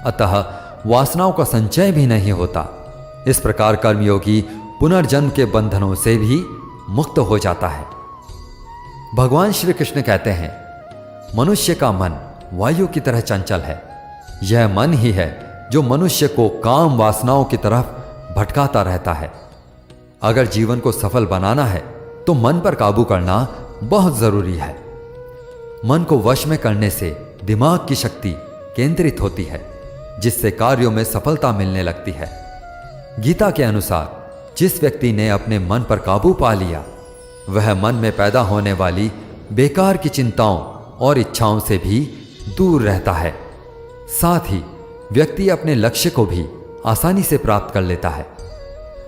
अतः वासनाओं का संचय भी नहीं होता। इस प्रकार कर्मयोगी पुनर्जन्म के बंधनों से भी मुक्त हो जाता है। भगवान श्री कृष्ण कहते हैं, मनुष्य का मन वायु की तरह चंचल है। यह मन ही है जो मनुष्य को काम वासनाओं की तरफ भटकाता रहता है। अगर जीवन को सफल बनाना है तो मन पर काबू करना बहुत जरूरी है। मन को वश में करने से दिमाग की शक्ति केंद्रित होती है, जिससे कार्यों में सफलता मिलने लगती है। गीता के अनुसार जिस व्यक्ति ने अपने मन पर काबू पा लिया, वह मन में पैदा होने वाली बेकार की चिंताओं और इच्छाओं से भी दूर रहता है। साथ ही व्यक्ति अपने लक्ष्य को भी आसानी से प्राप्त कर लेता है।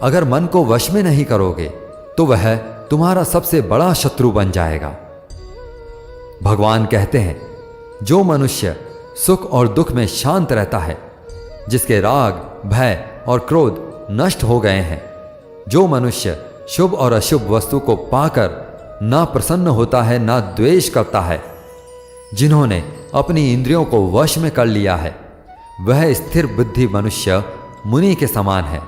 अगर मन को वश में नहीं करोगे तो वह तुम्हारा सबसे बड़ा शत्रु बन जाएगा। भगवान कहते हैं, जो मनुष्य सुख और दुख में शांत रहता है, जिसके राग, भय और क्रोध नष्ट हो गए हैं, जो मनुष्य शुभ और अशुभ वस्तु को पाकर ना प्रसन्न होता है ना द्वेष करता है, जिन्होंने अपनी इंद्रियों को वश में कर लिया है, वह स्थिर बुद्धि मनुष्य मुनि के समान है।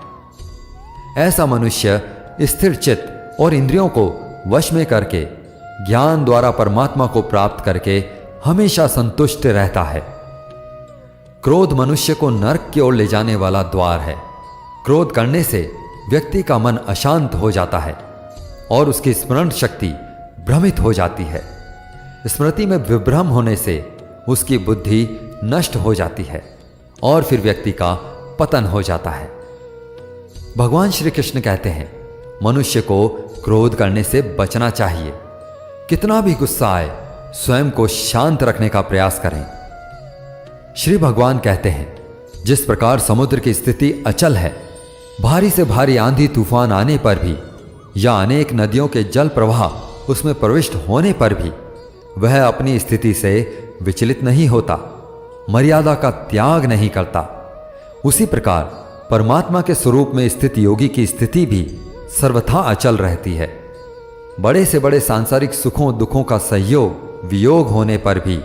ऐसा मनुष्य स्थिर चित्त और इंद्रियों को वश में करके ज्ञान द्वारा परमात्मा को प्राप्त करके हमेशा संतुष्ट रहता है। क्रोध मनुष्य को नरक की ओर ले जाने वाला द्वार है। क्रोध करने से व्यक्ति का मन अशांत हो जाता है और उसकी स्मरण शक्ति भ्रमित हो जाती है। स्मृति में विभ्रम होने से उसकी बुद्धि नष्ट हो जाती है और फिर व्यक्ति का पतन हो जाता है। भगवान श्री कृष्ण कहते हैं, मनुष्य को क्रोध करने से बचना चाहिए। कितना भी गुस्सा आए, स्वयं को शांत रखने का प्रयास करें। श्री भगवान कहते हैं, जिस प्रकार समुद्र की स्थिति अचल है, भारी से भारी आंधी तूफान आने पर भी या अनेक नदियों के जल प्रवाह उसमें प्रविष्ट होने पर भी वह अपनी स्थिति से विचलित नहीं होता, मर्यादा का त्याग नहीं करता, उसी प्रकार परमात्मा के स्वरूप में स्थित योगी की स्थिति भी सर्वथा अचल रहती है। बड़े से बड़े सांसारिक सुखों दुखों का संयोग वियोग होने पर भी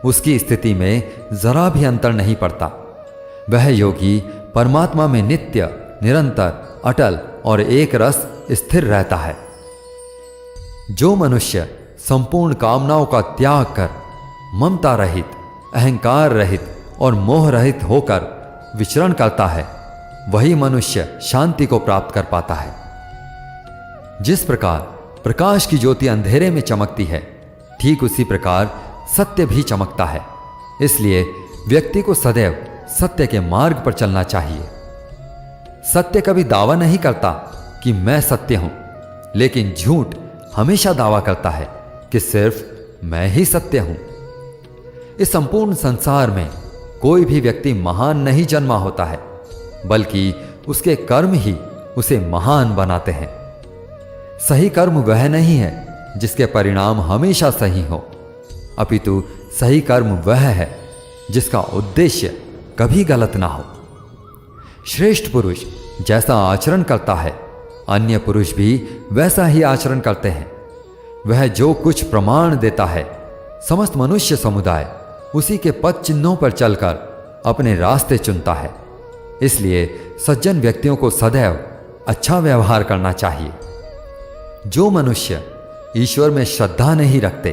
उसकी स्थिति में जरा भी अंतर नहीं पड़ता। वह योगी परमात्मा में नित्य, निरंतर, अटल और एक रस स्थिर रहता है। जो मनुष्य संपूर्ण कामनाओं का त्याग कर ममता रहित, अहंकार रहित और मोह रहित होकर विचरण करता है, वही मनुष्य शांति को प्राप्त कर पाता है। जिस प्रकार प्रकाश की ज्योति अंधेरे में चमकती है, ठीक उसी प्रकार सत्य भी चमकता है। इसलिए व्यक्ति को सदैव सत्य के मार्ग पर चलना चाहिए। सत्य कभी दावा नहीं करता कि मैं सत्य हूं, लेकिन झूठ हमेशा दावा करता है कि सिर्फ मैं ही सत्य हूं। इस संपूर्ण संसार में कोई भी व्यक्ति महान नहीं जन्मा होता है, बल्कि उसके कर्म ही उसे महान बनाते हैं। सही कर्म वह नहीं है जिसके परिणाम हमेशा सही हो, अपितु सही कर्म वह है जिसका उद्देश्य कभी गलत ना हो। श्रेष्ठ पुरुष जैसा आचरण करता है, अन्य पुरुष भी वैसा ही आचरण करते हैं। वह जो कुछ प्रमाण देता है, समस्त मनुष्य समुदाय उसी के पद चिन्हों पर चलकर अपने रास्ते चुनता है। इसलिए सज्जन व्यक्तियों को सदैव अच्छा व्यवहार करना चाहिए। जो मनुष्य ईश्वर में श्रद्धा नहीं रखते,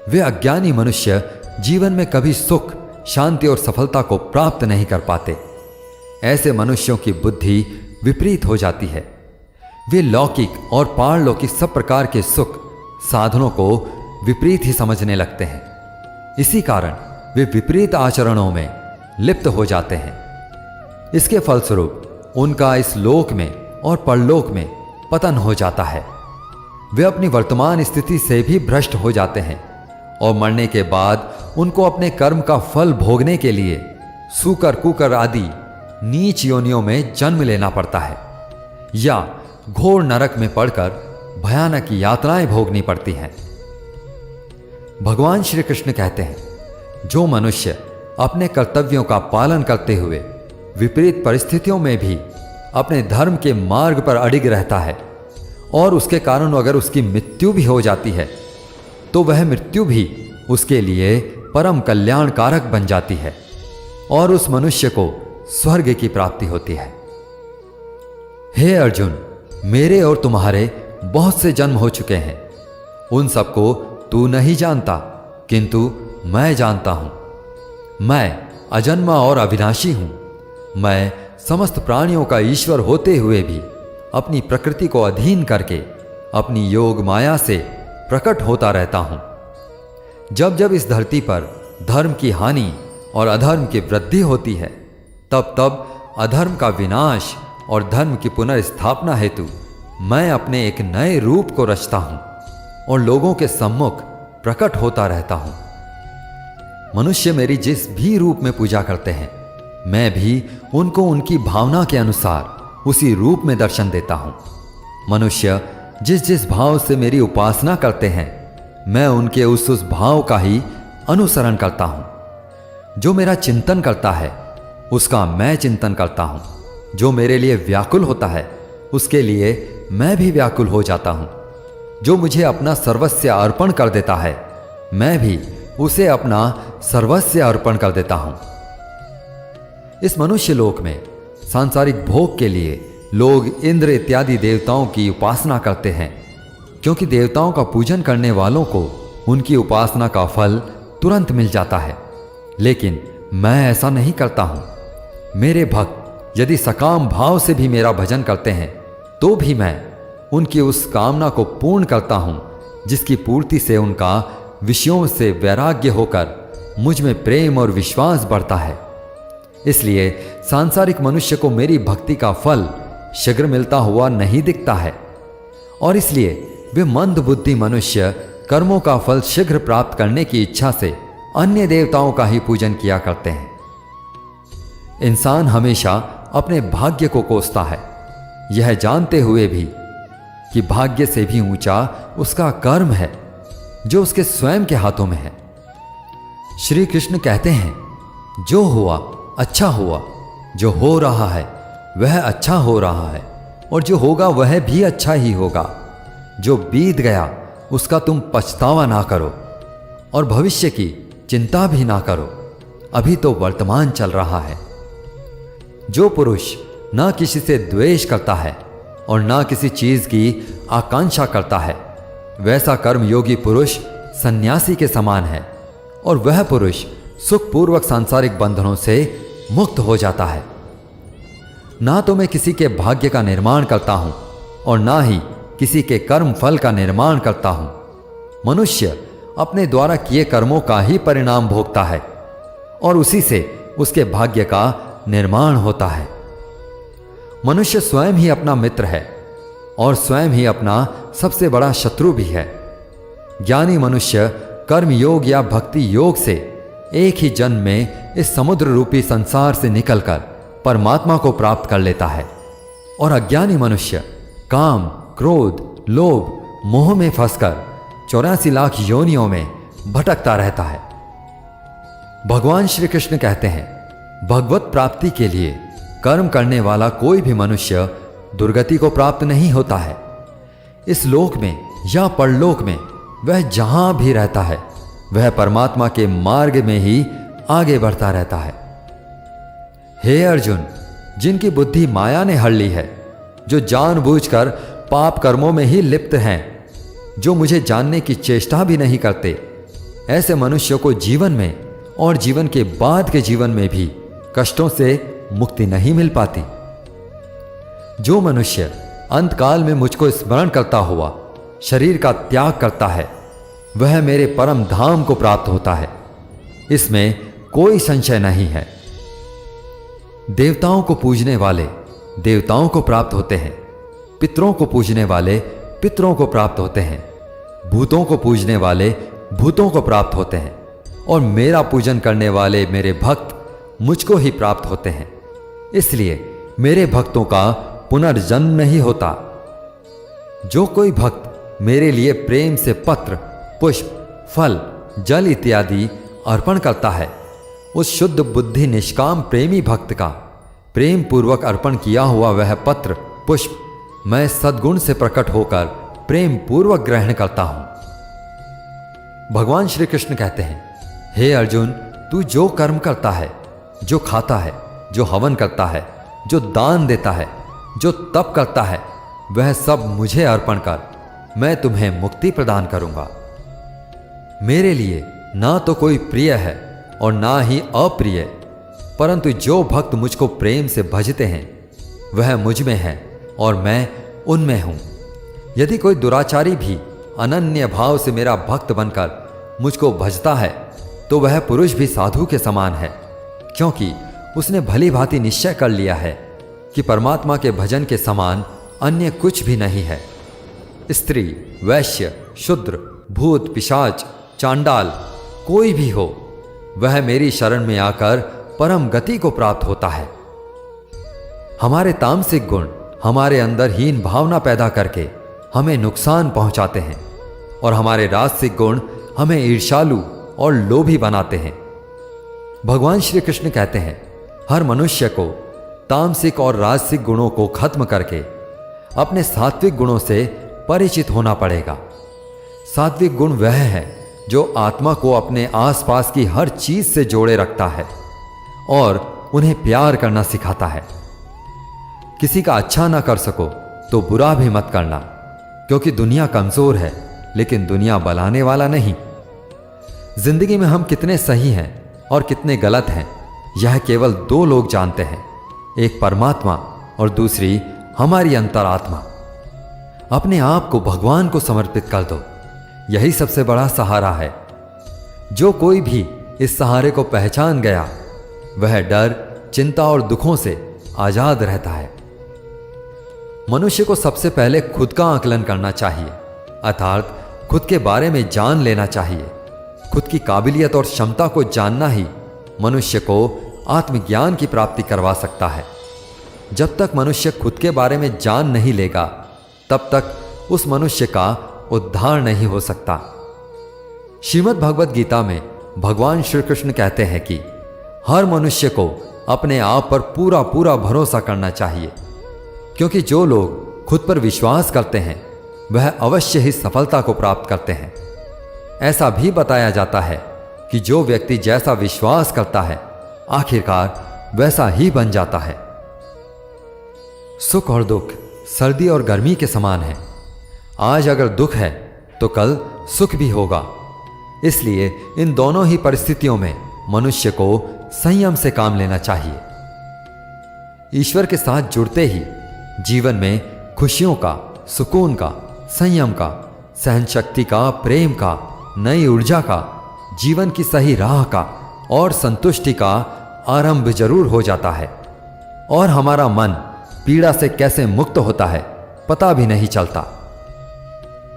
वे अज्ञानी मनुष्य जीवन में कभी सुख, शांति और सफलता को प्राप्त नहीं कर पाते। ऐसे मनुष्यों की बुद्धि विपरीत हो जाती है। वे लौकिक और पारलौकिक सब प्रकार के सुख साधनों को विपरीत ही समझने लगते हैं। इसी कारण वे विपरीत आचरणों में लिप्त हो जाते हैं। इसके फलस्वरूप उनका इस लोक में और परलोक में पतन हो जाता है। वे अपनी वर्तमान स्थिति से भी भ्रष्ट हो जाते हैं और मरने के बाद उनको अपने कर्म का फल भोगने के लिए सूकर, कुकर आदि नीच योनियों में जन्म लेना पड़ता है या घोर नरक में पड़कर भयानक यातनाएं भोगनी पड़ती हैं। भगवान श्री कृष्ण कहते हैं, जो मनुष्य अपने कर्तव्यों का पालन करते हुए विपरीत परिस्थितियों में भी अपने धर्म के मार्ग पर अडिग रहता है और उसके कारण अगर उसकी मृत्यु भी हो जाती है, तो वह मृत्यु भी उसके लिए परम कल्याणकारक बन जाती है और उस मनुष्य को स्वर्ग की प्राप्ति होती है। हे अर्जुन, मेरे और तुम्हारे बहुत से जन्म हो चुके हैं, उन सबको तू नहीं जानता, किंतु मैं जानता हूं, मैं अजन्मा और अविनाशी हूं। मैं समस्त प्राणियों का ईश्वर होते हुए भी अपनी प्रकृति को अधीन करके अपनी योग माया से प्रकट होता रहता हूं। जब जब इस धरती पर धर्म की हानि और अधर्म की वृद्धि होती है, तब तब अधर्म का विनाश और धर्म की पुनर्स्थापना हेतु मैं अपने एक नए रूप को रचता हूं और लोगों के सम्मुख प्रकट होता रहता हूं। मनुष्य मेरी जिस भी रूप में पूजा करते हैं, मैं भी उनको उनकी भावना के अनुसार उसी रूप में दर्शन देता हूं। मनुष्य जिस जिस भाव से मेरी उपासना करते हैं, मैं उनके उस भाव का ही अनुसरण करता हूं। जो मेरा चिंतन करता है, उसका मैं चिंतन करता हूं। जो मेरे लिए व्याकुल होता है, उसके लिए मैं भी व्याकुल हो जाता हूं। जो मुझे अपना सर्वस्व अर्पण कर देता है, मैं भी उसे अपना सर्वस्व अर्पण कर देता हूं। इस मनुष्य लोक में सांसारिक भोग के लिए लोग इंद्र इत्यादि देवताओं की उपासना करते हैं, क्योंकि देवताओं का पूजन करने वालों को उनकी उपासना का फल तुरंत मिल जाता है। लेकिन मैं ऐसा नहीं करता हूं। मेरे भक्त यदि सकाम भाव से भी मेरा भजन करते हैं, तो भी मैं उनकी उस कामना को पूर्ण करता हूं, जिसकी पूर्ति से उनका विषयों से वैराग्य होकर मुझ में प्रेम और विश्वास बढ़ता है। इसलिए सांसारिक मनुष्य को मेरी भक्ति का फल शीघ्र मिलता हुआ नहीं दिखता है, और इसलिए वे मंद बुद्धि मनुष्य कर्मों का फल शीघ्र प्राप्त करने की इच्छा से अन्य देवताओं का ही पूजन किया करते हैं। इंसान हमेशा अपने भाग्य को कोसता है, यह जानते हुए भी कि भाग्य से भी ऊंचा उसका कर्म है, जो उसके स्वयं के हाथों में है। श्री कृष्ण कहते हैं, जो हुआ अच्छा हुआ, जो हो रहा है वह अच्छा हो रहा है, और जो होगा वह भी अच्छा ही होगा। जो बीत गया उसका तुम पछतावा ना करो, और भविष्य की चिंता भी ना करो, अभी तो वर्तमान चल रहा है। जो पुरुष ना किसी से द्वेष करता है और ना किसी चीज की आकांक्षा करता है, वैसा कर्मयोगी पुरुष सन्यासी के समान है, और वह पुरुष सुखपूर्वक सांसारिक बंधनों से मुक्त हो जाता है। ना तो मैं किसी के भाग्य का निर्माण करता हूं और ना ही किसी के कर्म फल का निर्माण करता हूं। मनुष्य अपने द्वारा किए कर्मों का ही परिणाम भोगता है, और उसी से उसके भाग्य का निर्माण होता है। मनुष्य स्वयं ही अपना मित्र है और स्वयं ही अपना सबसे बड़ा शत्रु भी है। ज्ञानी मनुष्य कर्म योग या भक्ति योग से एक ही जन्म में इस समुद्र रूपी संसार से निकलकर परमात्मा को प्राप्त कर लेता है, और अज्ञानी मनुष्य काम, क्रोध, लोभ, मोह में फंसकर 84 लाख योनियों में भटकता रहता है। भगवान श्री कृष्ण कहते हैं, भगवत प्राप्ति के लिए कर्म करने वाला कोई भी मनुष्य दुर्गति को प्राप्त नहीं होता है। इस लोक में या परलोक में वह जहां भी रहता है, वह परमात्मा के मार्ग में ही आगे बढ़ता रहता है। हे अर्जुन, जिनकी बुद्धि माया ने हर ली है, जो जानबूझकर पाप कर्मों में ही लिप्त हैं, जो मुझे जानने की चेष्टा भी नहीं करते, ऐसे मनुष्यों को जीवन में और जीवन के बाद के जीवन में भी कष्टों से मुक्ति नहीं मिल पाती। जो मनुष्य अंतकाल में मुझको स्मरण करता हुआ शरीर का त्याग करता है, वह मेरे परम धाम को प्राप्त होता है, इसमें कोई संशय नहीं है। देवताओं को पूजने वाले देवताओं को प्राप्त होते हैं, पितरों को पूजने वाले पितरों को प्राप्त होते हैं, भूतों को पूजने वाले भूतों को प्राप्त होते हैं, और मेरा पूजन करने वाले मेरे भक्त मुझको ही प्राप्त होते हैं। इसलिए मेरे भक्तों का पुनर्जन्म नहीं होता। जो कोई भक्त मेरे लिए प्रेम से पत्र, पुष्प, फल, जल इत्यादि अर्पण करता है, उस शुद्ध बुद्धि निष्काम प्रेमी भक्त का प्रेम पूर्वक अर्पण किया हुआ वह पत्र, पुष्प मैं सद्गुण से प्रकट होकर प्रेम पूर्वक ग्रहण करता हूं। भगवान श्री कृष्ण कहते हैं, हे अर्जुन, तू जो कर्म करता है, जो खाता है, जो हवन करता है, जो दान देता है, जो तप करता है, वह सब मुझे अर्पण कर, मैं तुम्हें मुक्ति प्रदान करूंगा। मेरे लिए ना तो कोई प्रिय है और ना ही अप्रिय, परंतु जो भक्त मुझको प्रेम से भजते हैं वह मुझ में है और मैं उनमें हूं। यदि कोई दुराचारी भी अनन्य भाव से मेरा भक्त बनकर मुझको भजता है तो वह पुरुष भी साधु के समान है, क्योंकि उसने भली भांति निश्चय कर लिया है कि परमात्मा के भजन के समान अन्य कुछ भी नहीं है। स्त्री, वैश्य, शूद्र, भूत, पिशाच, चांडाल कोई भी हो, वह मेरी शरण में आकर परम गति को प्राप्त होता है। हमारे तामसिक गुण हमारे अंदर हीन भावना पैदा करके हमें नुकसान पहुंचाते हैं और हमारे राजसिक गुण हमें ईर्ष्यालु और लोभी बनाते हैं। भगवान श्री कृष्ण कहते हैं, हर मनुष्य को तामसिक और राजसिक गुणों को खत्म करके अपने सात्विक गुणों से परिचित होना पड़ेगा। सात्विक गुण वह है जो आत्मा को अपने आसपास की हर चीज से जोड़े रखता है और उन्हें प्यार करना सिखाता है। किसी का अच्छा ना कर सको तो बुरा भी मत करना, क्योंकि दुनिया कमजोर है लेकिन दुनिया बलाने वाला नहीं। जिंदगी में हम कितने सही हैं और कितने गलत हैं यह केवल दो लोग जानते हैं, एक परमात्मा और दूसरी हमारी अंतरात्मा। अपने आप को भगवान को समर्पित कर दो, यही सबसे बड़ा सहारा है। जो कोई भी इस सहारे को पहचान गया वह डर, चिंता और दुखों से आजाद रहता है। मनुष्य को सबसे पहले खुद का आकलन करना चाहिए, अर्थात खुद के बारे में जान लेना चाहिए। खुद की काबिलियत और क्षमता को जानना ही मनुष्य को आत्मज्ञान की प्राप्ति करवा सकता है। जब तक मनुष्य खुद के बारे में जान नहीं लेगा तब तक उस मनुष्य का उद्धार नहीं हो सकता। श्रीमद् भगवद गीता में भगवान श्री कृष्ण कहते हैं कि हर मनुष्य को अपने आप पर पूरा पूरा भरोसा करना चाहिए, क्योंकि जो लोग खुद पर विश्वास करते हैं वह अवश्य ही सफलता को प्राप्त करते हैं। ऐसा भी बताया जाता है कि जो व्यक्ति जैसा विश्वास करता है आखिरकार वैसा ही बन जाता है। सुख और दुख सर्दी और गर्मी के समान है। आज अगर दुख है तो कल सुख भी होगा। इसलिए इन दोनों ही परिस्थितियों में मनुष्य को संयम से काम लेना चाहिए। ईश्वर के साथ जुड़ते ही जीवन में खुशियों का, सुकून का, संयम का, सहन शक्ति का, प्रेम का, नई ऊर्जा का, जीवन की सही राह का और संतुष्टि का आरंभ जरूर हो जाता है और हमारा मन पीड़ा से कैसे मुक्त होता है पता भी नहीं चलता।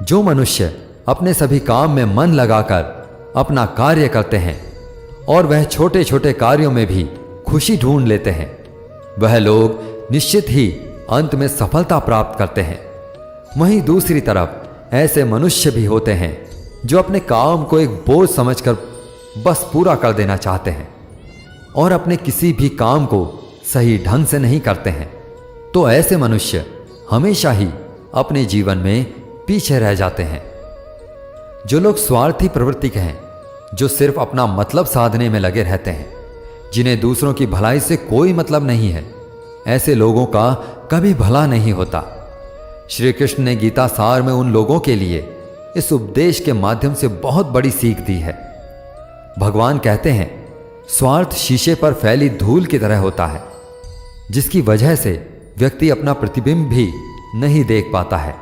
जो मनुष्य अपने सभी काम में मन लगाकर अपना कार्य करते हैं और वह छोटे छोटे कार्यों में भी खुशी ढूंढ लेते हैं, वह लोग निश्चित ही अंत में सफलता प्राप्त करते हैं। वहीं दूसरी तरफ ऐसे मनुष्य भी होते हैं जो अपने काम को एक बोझ समझकर बस पूरा कर देना चाहते हैं और अपने किसी भी काम को सही ढंग से नहीं करते हैं। तो ऐसे मनुष्य हमेशा ही अपने जीवन में पीछे रह जाते हैं। जो लोग स्वार्थी प्रवृत्ति के हैं, जो सिर्फ अपना मतलब साधने में लगे रहते हैं, जिन्हें दूसरों की भलाई से कोई मतलब नहीं है, ऐसे लोगों का कभी भला नहीं होता। श्री कृष्ण ने गीता सार में उन लोगों के लिए इस उपदेश के माध्यम से बहुत बड़ी सीख दी है। भगवान कहते हैं, स्वार्थ शीशे पर फैली धूल की तरह होता है, जिसकी वजह से व्यक्ति अपना प्रतिबिंब भी नहीं देख पाता है।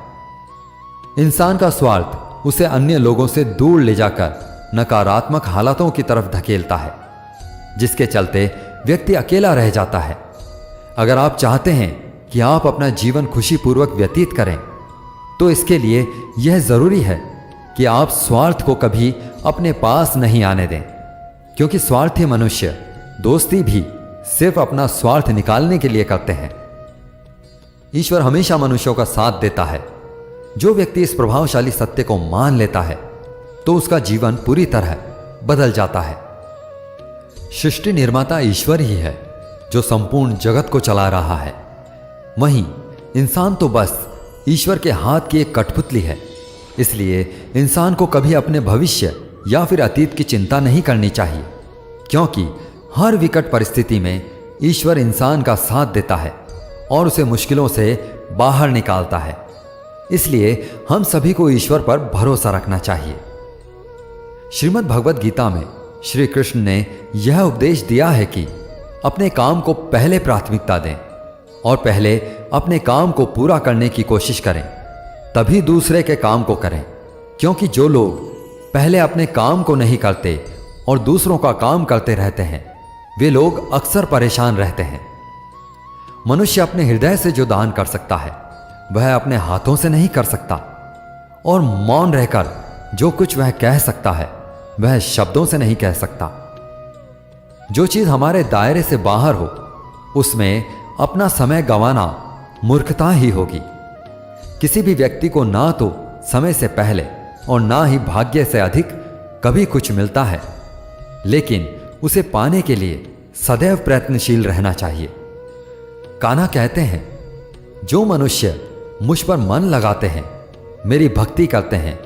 इंसान का स्वार्थ उसे अन्य लोगों से दूर ले जाकर नकारात्मक हालातों की तरफ धकेलता है, जिसके चलते व्यक्ति अकेला रह जाता है। अगर आप चाहते हैं कि आप अपना जीवन खुशीपूर्वक व्यतीत करें तो इसके लिए यह जरूरी है कि आप स्वार्थ को कभी अपने पास नहीं आने दें, क्योंकि स्वार्थी मनुष्य दोस्ती भी सिर्फ अपना स्वार्थ निकालने के लिए करते हैं। ईश्वर हमेशा मनुष्यों का साथ देता है। जो व्यक्ति इस प्रभावशाली सत्य को मान लेता है तो उसका जीवन पूरी तरह बदल जाता है। सृष्टि निर्माता ईश्वर ही है जो संपूर्ण जगत को चला रहा है। वहीं इंसान तो बस ईश्वर के हाथ की एक कठपुतली है। इसलिए इंसान को कभी अपने भविष्य या फिर अतीत की चिंता नहीं करनी चाहिए, क्योंकि हर विकट परिस्थिति में ईश्वर इंसान का साथ देता है और उसे मुश्किलों से बाहर निकालता है। इसलिए हम सभी को ईश्वर पर भरोसा रखना चाहिए। श्रीमद् भगवद गीता में श्री कृष्ण ने यह उपदेश दिया है कि अपने काम को पहले प्राथमिकता दें और पहले अपने काम को पूरा करने की कोशिश करें, तभी दूसरे के काम को करें। क्योंकि जो लोग पहले अपने काम को नहीं करते और दूसरों का काम करते रहते हैं, वे लोग अक्सर परेशान रहते हैं। मनुष्य अपने हृदय से जो दान कर सकता है वह अपने हाथों से नहीं कर सकता, और मौन रहकर जो कुछ वह कह सकता है वह शब्दों से नहीं कह सकता। जो चीज हमारे दायरे से बाहर हो उसमें अपना समय गंवाना मूर्खता ही होगी। किसी भी व्यक्ति को ना तो समय से पहले और ना ही भाग्य से अधिक कभी कुछ मिलता है, लेकिन उसे पाने के लिए सदैव प्रयत्नशील रहना चाहिए। कान्हा कहते हैं, जो मनुष्य मुझ पर मन लगाते हैं, मेरी भक्ति करते हैं,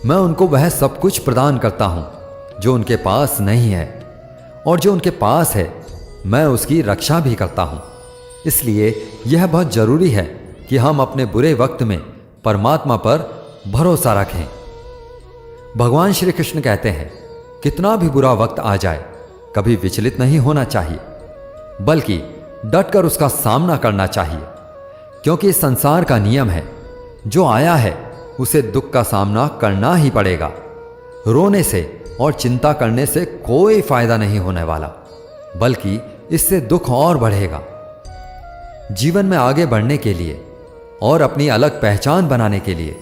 मैं उनको वह सब कुछ प्रदान करता हूं जो उनके पास नहीं है, और जो उनके पास है मैं उसकी रक्षा भी करता हूं। इसलिए यह बहुत जरूरी है कि हम अपने बुरे वक्त में परमात्मा पर भरोसा रखें। भगवान श्री कृष्ण कहते हैं, कितना भी बुरा वक्त आ जाए कभी विचलित नहीं होना चाहिए, बल्कि डटकर उसका सामना करना चाहिए। क्योंकि इस संसार का नियम है, जो आया है उसे दुख का सामना करना ही पड़ेगा। रोने से और चिंता करने से कोई फायदा नहीं होने वाला, बल्कि इससे दुख और बढ़ेगा। जीवन में आगे बढ़ने के लिए और अपनी अलग पहचान बनाने के लिए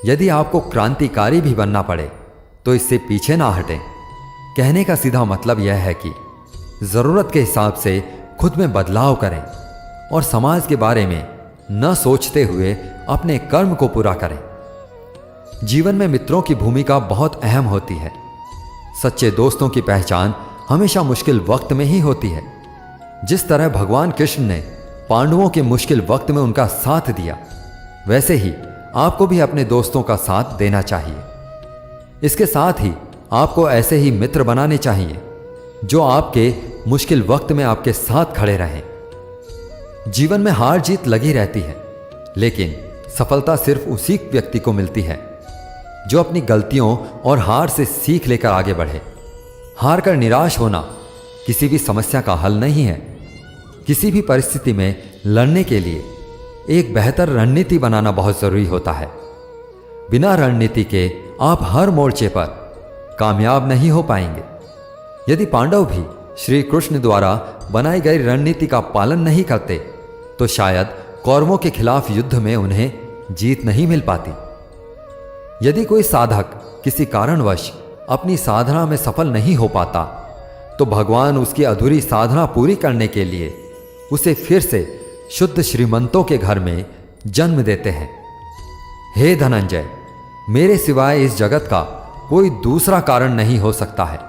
यदि आपको क्रांतिकारी भी बनना पड़े तो इससे पीछे ना हटें। कहने का सीधा मतलब यह है कि जरूरत के हिसाब से खुद में बदलाव करें और समाज के बारे में न सोचते हुए अपने कर्म को पूरा करें। जीवन में मित्रों की भूमिका बहुत अहम होती है। सच्चे दोस्तों की पहचान हमेशा मुश्किल वक्त में ही होती है। जिस तरह भगवान कृष्ण ने पांडवों के मुश्किल वक्त में उनका साथ दिया, वैसे ही आपको भी अपने दोस्तों का साथ देना चाहिए। इसके साथ ही आपको ऐसे ही मित्र बनाने चाहिए जो आपके मुश्किल वक्त में आपके साथ खड़े रहें। जीवन में हार जीत लगी रहती है, लेकिन सफलता सिर्फ उसी व्यक्ति को मिलती है जो अपनी गलतियों और हार से सीख लेकर आगे बढ़े। हार कर निराश होना किसी भी समस्या का हल नहीं है। किसी भी परिस्थिति में लड़ने के लिए एक बेहतर रणनीति बनाना बहुत जरूरी होता है। बिना रणनीति के आप हर मोर्चे पर कामयाब नहीं हो पाएंगे। यदि पांडव भी श्री कृष्ण द्वारा बनाई गई रणनीति का पालन नहीं करते तो शायद कौरवों के खिलाफ युद्ध में उन्हें जीत नहीं मिल पाती। यदि कोई साधक किसी कारणवश अपनी साधना में सफल नहीं हो पाता तो भगवान उसकी अधूरी साधना पूरी करने के लिए उसे फिर से शुद्ध श्रीमंतों के घर में जन्म देते हैं। हे धनंजय, मेरे सिवाय इस जगत का कोई दूसरा कारण नहीं हो सकता है।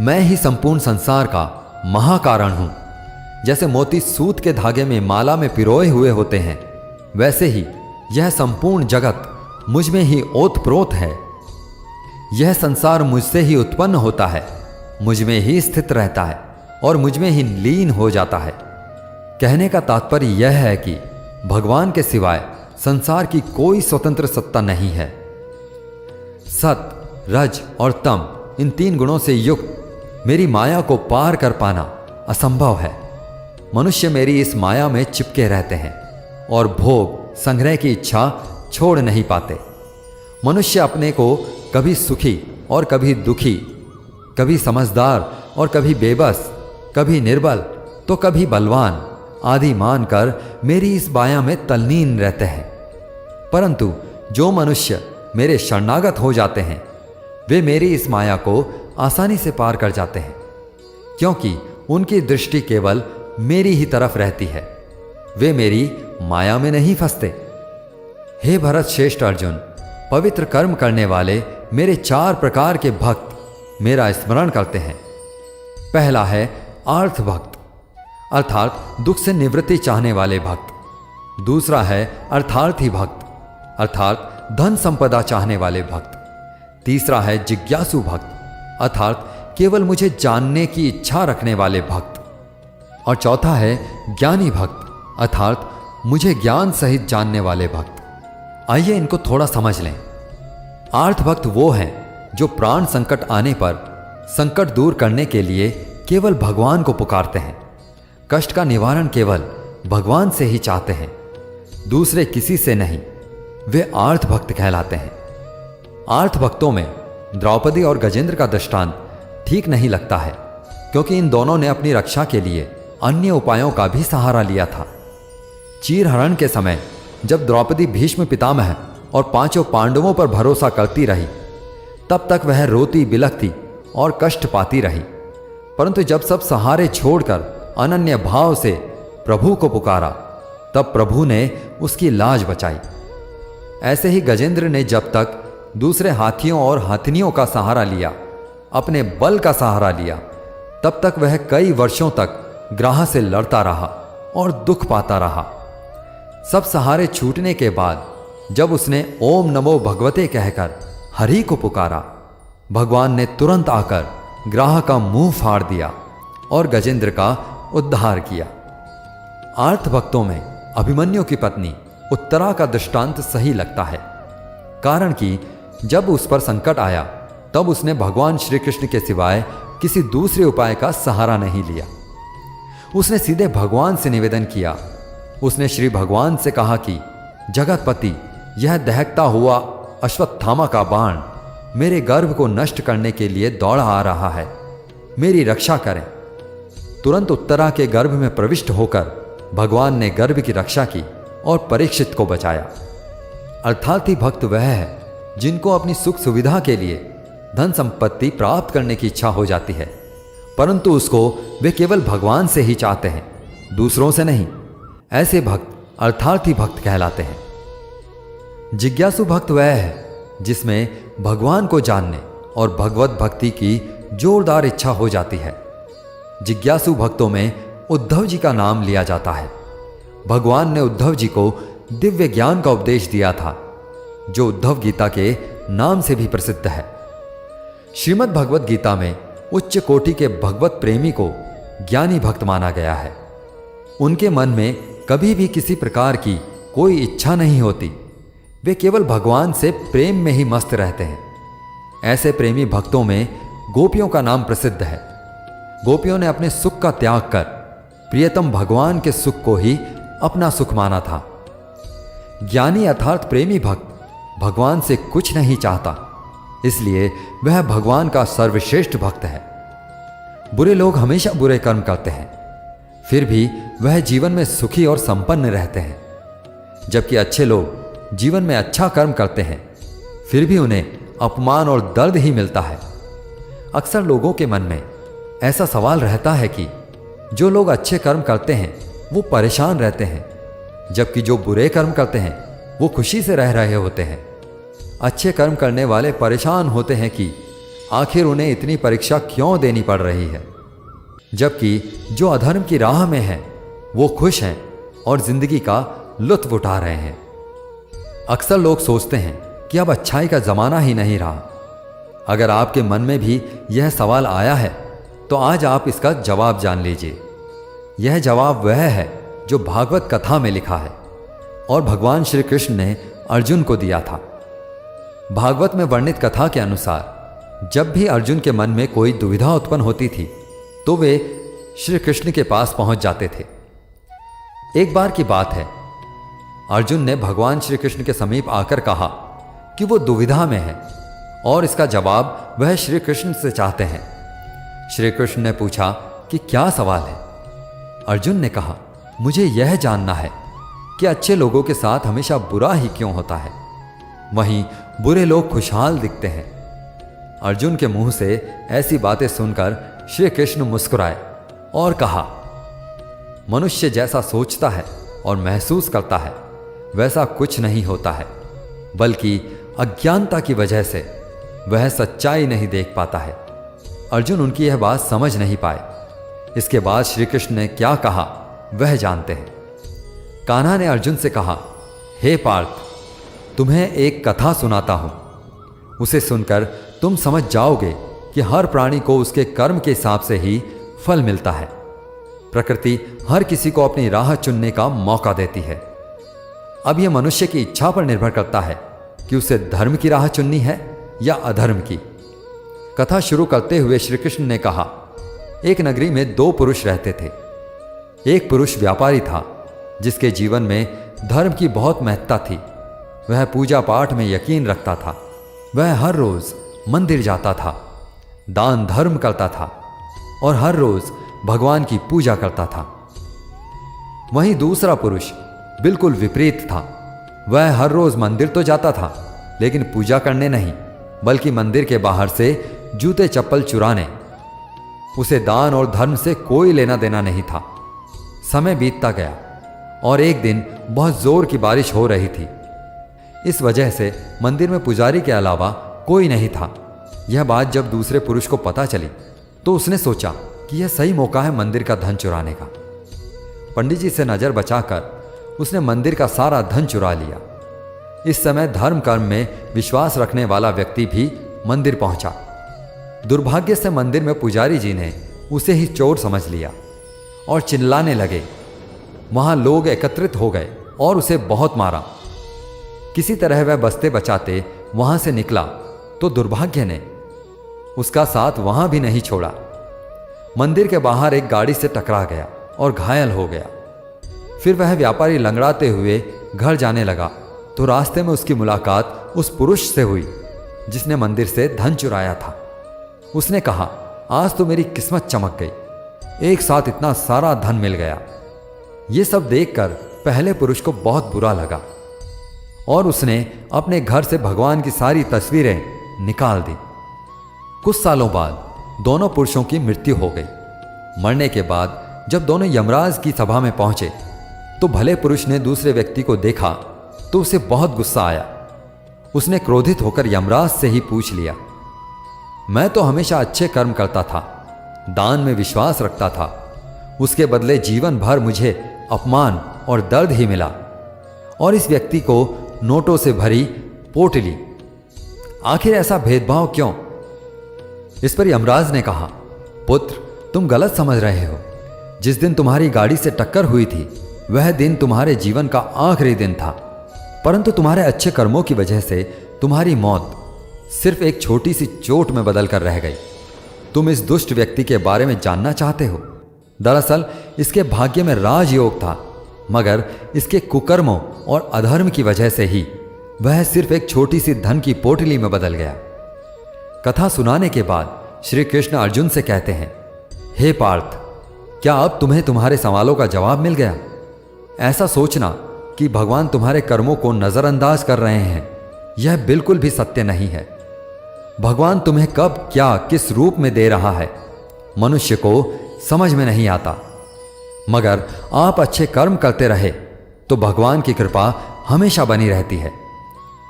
मैं ही संपूर्ण संसार का महाकारण हूं। जैसे मोती सूत के धागे में माला में पिरोए हुए होते हैं, वैसे ही यह संपूर्ण जगत मुझ में ही ओतप्रोत है। यह संसार मुझसे ही उत्पन्न होता है, मुझ में ही स्थित रहता है और मुझ में ही लीन हो जाता है। कहने का तात्पर्य यह है कि भगवान के सिवाय संसार की कोई स्वतंत्र सत्ता नहीं है। सत, रज और तम, इन तीन गुणों से युक्त मेरी माया को पार कर पाना असंभव है। मनुष्य मेरी इस माया में चिपके रहते हैं और भोग संग्रह की इच्छा छोड़ नहीं पाते। मनुष्य अपने को कभी सुखी और कभी दुखी, कभी समझदार और कभी बेबस, कभी निर्बल तो कभी बलवान आदि मानकर मेरी इस माया में तल्लीन रहते हैं। परंतु जो मनुष्य मेरे शरणागत हो जाते हैं वे मेरी इस माया को आसानी से पार कर जाते हैं, क्योंकि उनकी दृष्टि केवल मेरी ही तरफ रहती है। वे मेरी माया में नहीं फंसते। हे भरत श्रेष्ठ अर्जुन, पवित्र कर्म करने वाले मेरे 4 प्रकार के भक्त मेरा स्मरण करते हैं। पहला है आर्थ भक्त, अर्थात दुख से निवृत्ति चाहने वाले भक्त। दूसरा है अर्थार्थी भक्त, अर्थात धन संपदा चाहने वाले भक्त। तीसरा है जिज्ञासु भक्त, अर्थात केवल मुझे जानने की इच्छा रखने वाले भक्त। और चौथा है ज्ञानी भक्त, अर्थात मुझे ज्ञान सहित जानने वाले भक्त। आइए इनको थोड़ा समझ लें। आर्थ भक्त वो हैं जो प्राण संकट आने पर संकट दूर करने के लिए केवल भगवान को पुकारते हैं, कष्ट का निवारण केवल भगवान से ही चाहते हैं, दूसरे किसी से नहीं, वे आर्थ भक्त कहलाते हैं। आर्थ भक्तों में द्रौपदी और गजेंद्र का दृष्टांत ठीक नहीं लगता है, क्योंकि इन दोनों ने अपनी रक्षा के लिए अन्य उपायों का भी सहारा लिया था। चीरहरण के समय जब द्रौपदी भीष्म पितामह और पांचों पांडवों पर भरोसा करती रही, तब तक वह रोती बिलखती और कष्ट पाती रही, परंतु जब सब सहारे छोड़कर अनन्य भाव से प्रभु को पुकारा, तब प्रभु ने उसकी लाज बचाई। ऐसे ही गजेंद्र ने जब तक दूसरे हाथियों और हाथिनियों का सहारा लिया, अपने बल का सहारा लिया, तब तक वह कई वर्षों तक ग्राह से लड़ता रहा और दुख पाता रहा। सब सहारे छूटने के बाद जब उसने ओम नमो भगवते कहकर हरि को पुकारा, भगवान ने तुरंत आकर ग्राह का मुंह फाड़ दिया और गजेंद्र का उद्धार किया। आर्थ भक्तों में अभिमन्यु की पत्नी उत्तरा का दृष्टांत सही लगता है, कारण कि जब उस पर संकट आया तब उसने भगवान श्री कृष्ण के सिवाय किसी दूसरे उपाय का सहारा नहीं लिया। उसने सीधे भगवान से निवेदन किया। उसने श्री भगवान से कहा कि जगतपति, यह दहकता हुआ अश्वत्थामा का बाण मेरे गर्भ को नष्ट करने के लिए दौड़ा आ रहा है, मेरी रक्षा करें। तुरंत उत्तरा के गर्भ में प्रविष्ट होकर भगवान ने गर्भ की रक्षा की और परीक्षित को बचाया। अर्थात ही भक्त वह है जिनको अपनी सुख सुविधा के लिए धन संपत्ति प्राप्त करने की इच्छा हो जाती है, परंतु उसको वे केवल भगवान से ही चाहते हैं, दूसरों से नहीं। ऐसे भक्त अर्थार्थी भक्त कहलाते हैं। जिज्ञासु भक्त वह है जिसमें भगवान को जानने और भगवत भक्ति की जोरदार इच्छा हो जाती है। जिज्ञासु भक्तों में उद्धव जी का नाम लिया जाता है। भगवान ने उद्धव जी को दिव्य ज्ञान का उपदेश दिया था, जो उद्धव गीता के नाम से भी प्रसिद्ध है। श्रीमद् भगवत गीता में उच्च कोटि के भगवत प्रेमी को ज्ञानी भक्त माना गया है। उनके मन में कभी भी किसी प्रकार की कोई इच्छा नहीं होती, वे केवल भगवान से प्रेम में ही मस्त रहते हैं। ऐसे प्रेमी भक्तों में गोपियों का नाम प्रसिद्ध है। गोपियों ने अपने सुख का त्याग कर प्रियतम भगवान के सुख को ही अपना सुख माना था। ज्ञानी अर्थात प्रेमी भक्त भगवान से कुछ नहीं चाहता, इसलिए वह भगवान का सर्वश्रेष्ठ भक्त है। बुरे लोग हमेशा बुरे कर्म करते हैं, फिर भी वह जीवन में सुखी और संपन्न रहते हैं, जबकि अच्छे लोग जीवन में अच्छा कर्म करते हैं, फिर भी उन्हें अपमान और दर्द ही मिलता है। अक्सर लोगों के मन में ऐसा सवाल रहता है कि जो लोग अच्छे कर्म करते हैं वो परेशान रहते हैं, जबकि जो बुरे कर्म करते हैं वो खुशी से रह रहे होते हैं। अच्छे कर्म करने वाले परेशान होते हैं कि आखिर उन्हें इतनी परीक्षा क्यों देनी पड़ रही है, जबकि जो अधर्म की राह में हैं वो खुश हैं और जिंदगी का लुत्फ उठा रहे हैं। अक्सर लोग सोचते हैं कि अब अच्छाई का जमाना ही नहीं रहा। अगर आपके मन में भी यह सवाल आया है तो आज आप इसका जवाब जान लीजिए। यह जवाब वह है जो भागवत कथा में लिखा है और भगवान श्री कृष्ण ने अर्जुन को दिया था। भागवत में वर्णित कथा के अनुसार जब भी अर्जुन के मन में कोई दुविधा उत्पन्न होती थी तो वे श्री कृष्ण के पास पहुंच जाते थे। एक बार की बात है, अर्जुन ने भगवान श्री कृष्ण के समीप आकर कहा कि वो दुविधा में है और इसका जवाब वह श्री कृष्ण से चाहते हैं। श्री कृष्ण ने पूछा कि क्या सवाल है। अर्जुन ने कहा, मुझे यह जानना है कि अच्छे लोगों के साथ हमेशा बुरा ही क्यों होता है, वहीं बुरे लोग खुशहाल दिखते हैं। अर्जुन के मुंह से ऐसी बातें सुनकर श्री कृष्ण मुस्कुराए और कहा, मनुष्य जैसा सोचता है और महसूस करता है वैसा कुछ नहीं होता है, बल्कि अज्ञानता की वजह से वह सच्चाई नहीं देख पाता है। अर्जुन उनकी यह बात समझ नहीं पाए। इसके बाद श्री कृष्ण ने क्या कहा वह जानते हैं। कान्हा ने अर्जुन से कहा, हे पार्थ, तुम्हें एक कथा सुनाता हूं। उसे सुनकर तुम समझ जाओगे कि हर प्राणी को उसके कर्म के हिसाब से ही फल मिलता है। प्रकृति हर किसी को अपनी राह चुनने का मौका देती है। अब यह मनुष्य की इच्छा पर निर्भर करता है कि उसे धर्म की राह चुननी है या अधर्म की। कथा शुरू करते हुए श्री कृष्ण ने कहा, एक नगरी में 2 पुरुष रहते थे। एक पुरुष व्यापारी था जिसके जीवन में धर्म की बहुत महत्ता थी। वह पूजा पाठ में यकीन रखता था। वह हर रोज मंदिर जाता था, दान धर्म करता था और हर रोज भगवान की पूजा करता था। वहीं दूसरा पुरुष बिल्कुल विपरीत था। वह हर रोज मंदिर तो जाता था, लेकिन पूजा करने नहीं, बल्कि मंदिर के बाहर से जूते चप्पल चुराने। उसे दान और धर्म से कोई लेना देना नहीं था। समय बीतता गया और एक दिन बहुत जोर की बारिश हो रही थी। इस वजह से मंदिर में पुजारी के अलावा कोई नहीं था। यह बात जब दूसरे पुरुष को पता चली तो उसने सोचा कि यह सही मौका है मंदिर का धन चुराने का। पंडित जी से नजर बचाकर उसने मंदिर का सारा धन चुरा लिया। इस समय धर्म कर्म में विश्वास रखने वाला व्यक्ति भी मंदिर पहुंचा। दुर्भाग्य से मंदिर में पुजारी जी ने उसे ही चोर समझ लिया और चिल्लाने लगे। वहां लोग एकत्रित हो गए और उसे बहुत मारा। किसी तरह वह बचते बचाते वहां से निकला तो दुर्भाग्य ने उसका साथ वहां भी नहीं छोड़ा। मंदिर के बाहर एक गाड़ी से टकरा गया और घायल हो गया। फिर वह व्यापारी लंगड़ाते हुए घर जाने लगा तो रास्ते में उसकी मुलाकात उस पुरुष से हुई जिसने मंदिर से धन चुराया था। उसने कहा, आज तो मेरी किस्मत चमक गई, एक साथ इतना सारा धन मिल गया। ये सब देखकर पहले पुरुष को बहुत बुरा लगा और उसने अपने घर से भगवान की सारी तस्वीरें निकाल दी। कुछ सालों बाद दोनों पुरुषों की मृत्यु हो गई। मरने के बाद जब दोनों यमराज की सभा में पहुंचे तो भले पुरुष ने दूसरे व्यक्ति को देखा तो उसे बहुत गुस्सा आया। उसने क्रोधित होकर यमराज से ही पूछ लिया, मैं तो हमेशा अच्छे कर्म करता था, दान में विश्वास रखता था, उसके बदले जीवन भर मुझे अपमान और दर्द ही मिला और इस व्यक्ति को नोटों से भरी पोटली, आखिर ऐसा भेदभाव क्यों? इस पर यमराज ने कहा, पुत्र, तुम गलत समझ रहे हो। जिस दिन तुम्हारी गाड़ी से टक्कर हुई थी वह दिन तुम्हारे जीवन का आखिरी दिन था, परंतु तुम्हारे अच्छे कर्मों की वजह से तुम्हारी मौत सिर्फ एक छोटी सी चोट में बदल कर रह गई। तुम इस दुष्ट व्यक्ति के बारे में जानना चाहते हो? दरअसल इसके भाग्य में राजयोग था, मगर इसके कुकर्मों और अधर्म की वजह से ही वह सिर्फ एक छोटी सी धन की पोटली में बदल गया। कथा सुनाने के बाद श्री कृष्ण अर्जुन से कहते हैं, हे पार्थ, क्या अब तुम्हें तुम्हारे सवालों का जवाब मिल गया? ऐसा सोचना कि भगवान तुम्हारे कर्मों को नजरअंदाज कर रहे हैं, यह बिल्कुल भी सत्य नहीं है। भगवान तुम्हें कब क्या किस रूप में दे रहा है मनुष्य को समझ में नहीं आता, मगर आप अच्छे कर्म करते रहे तो भगवान की कृपा हमेशा बनी रहती है।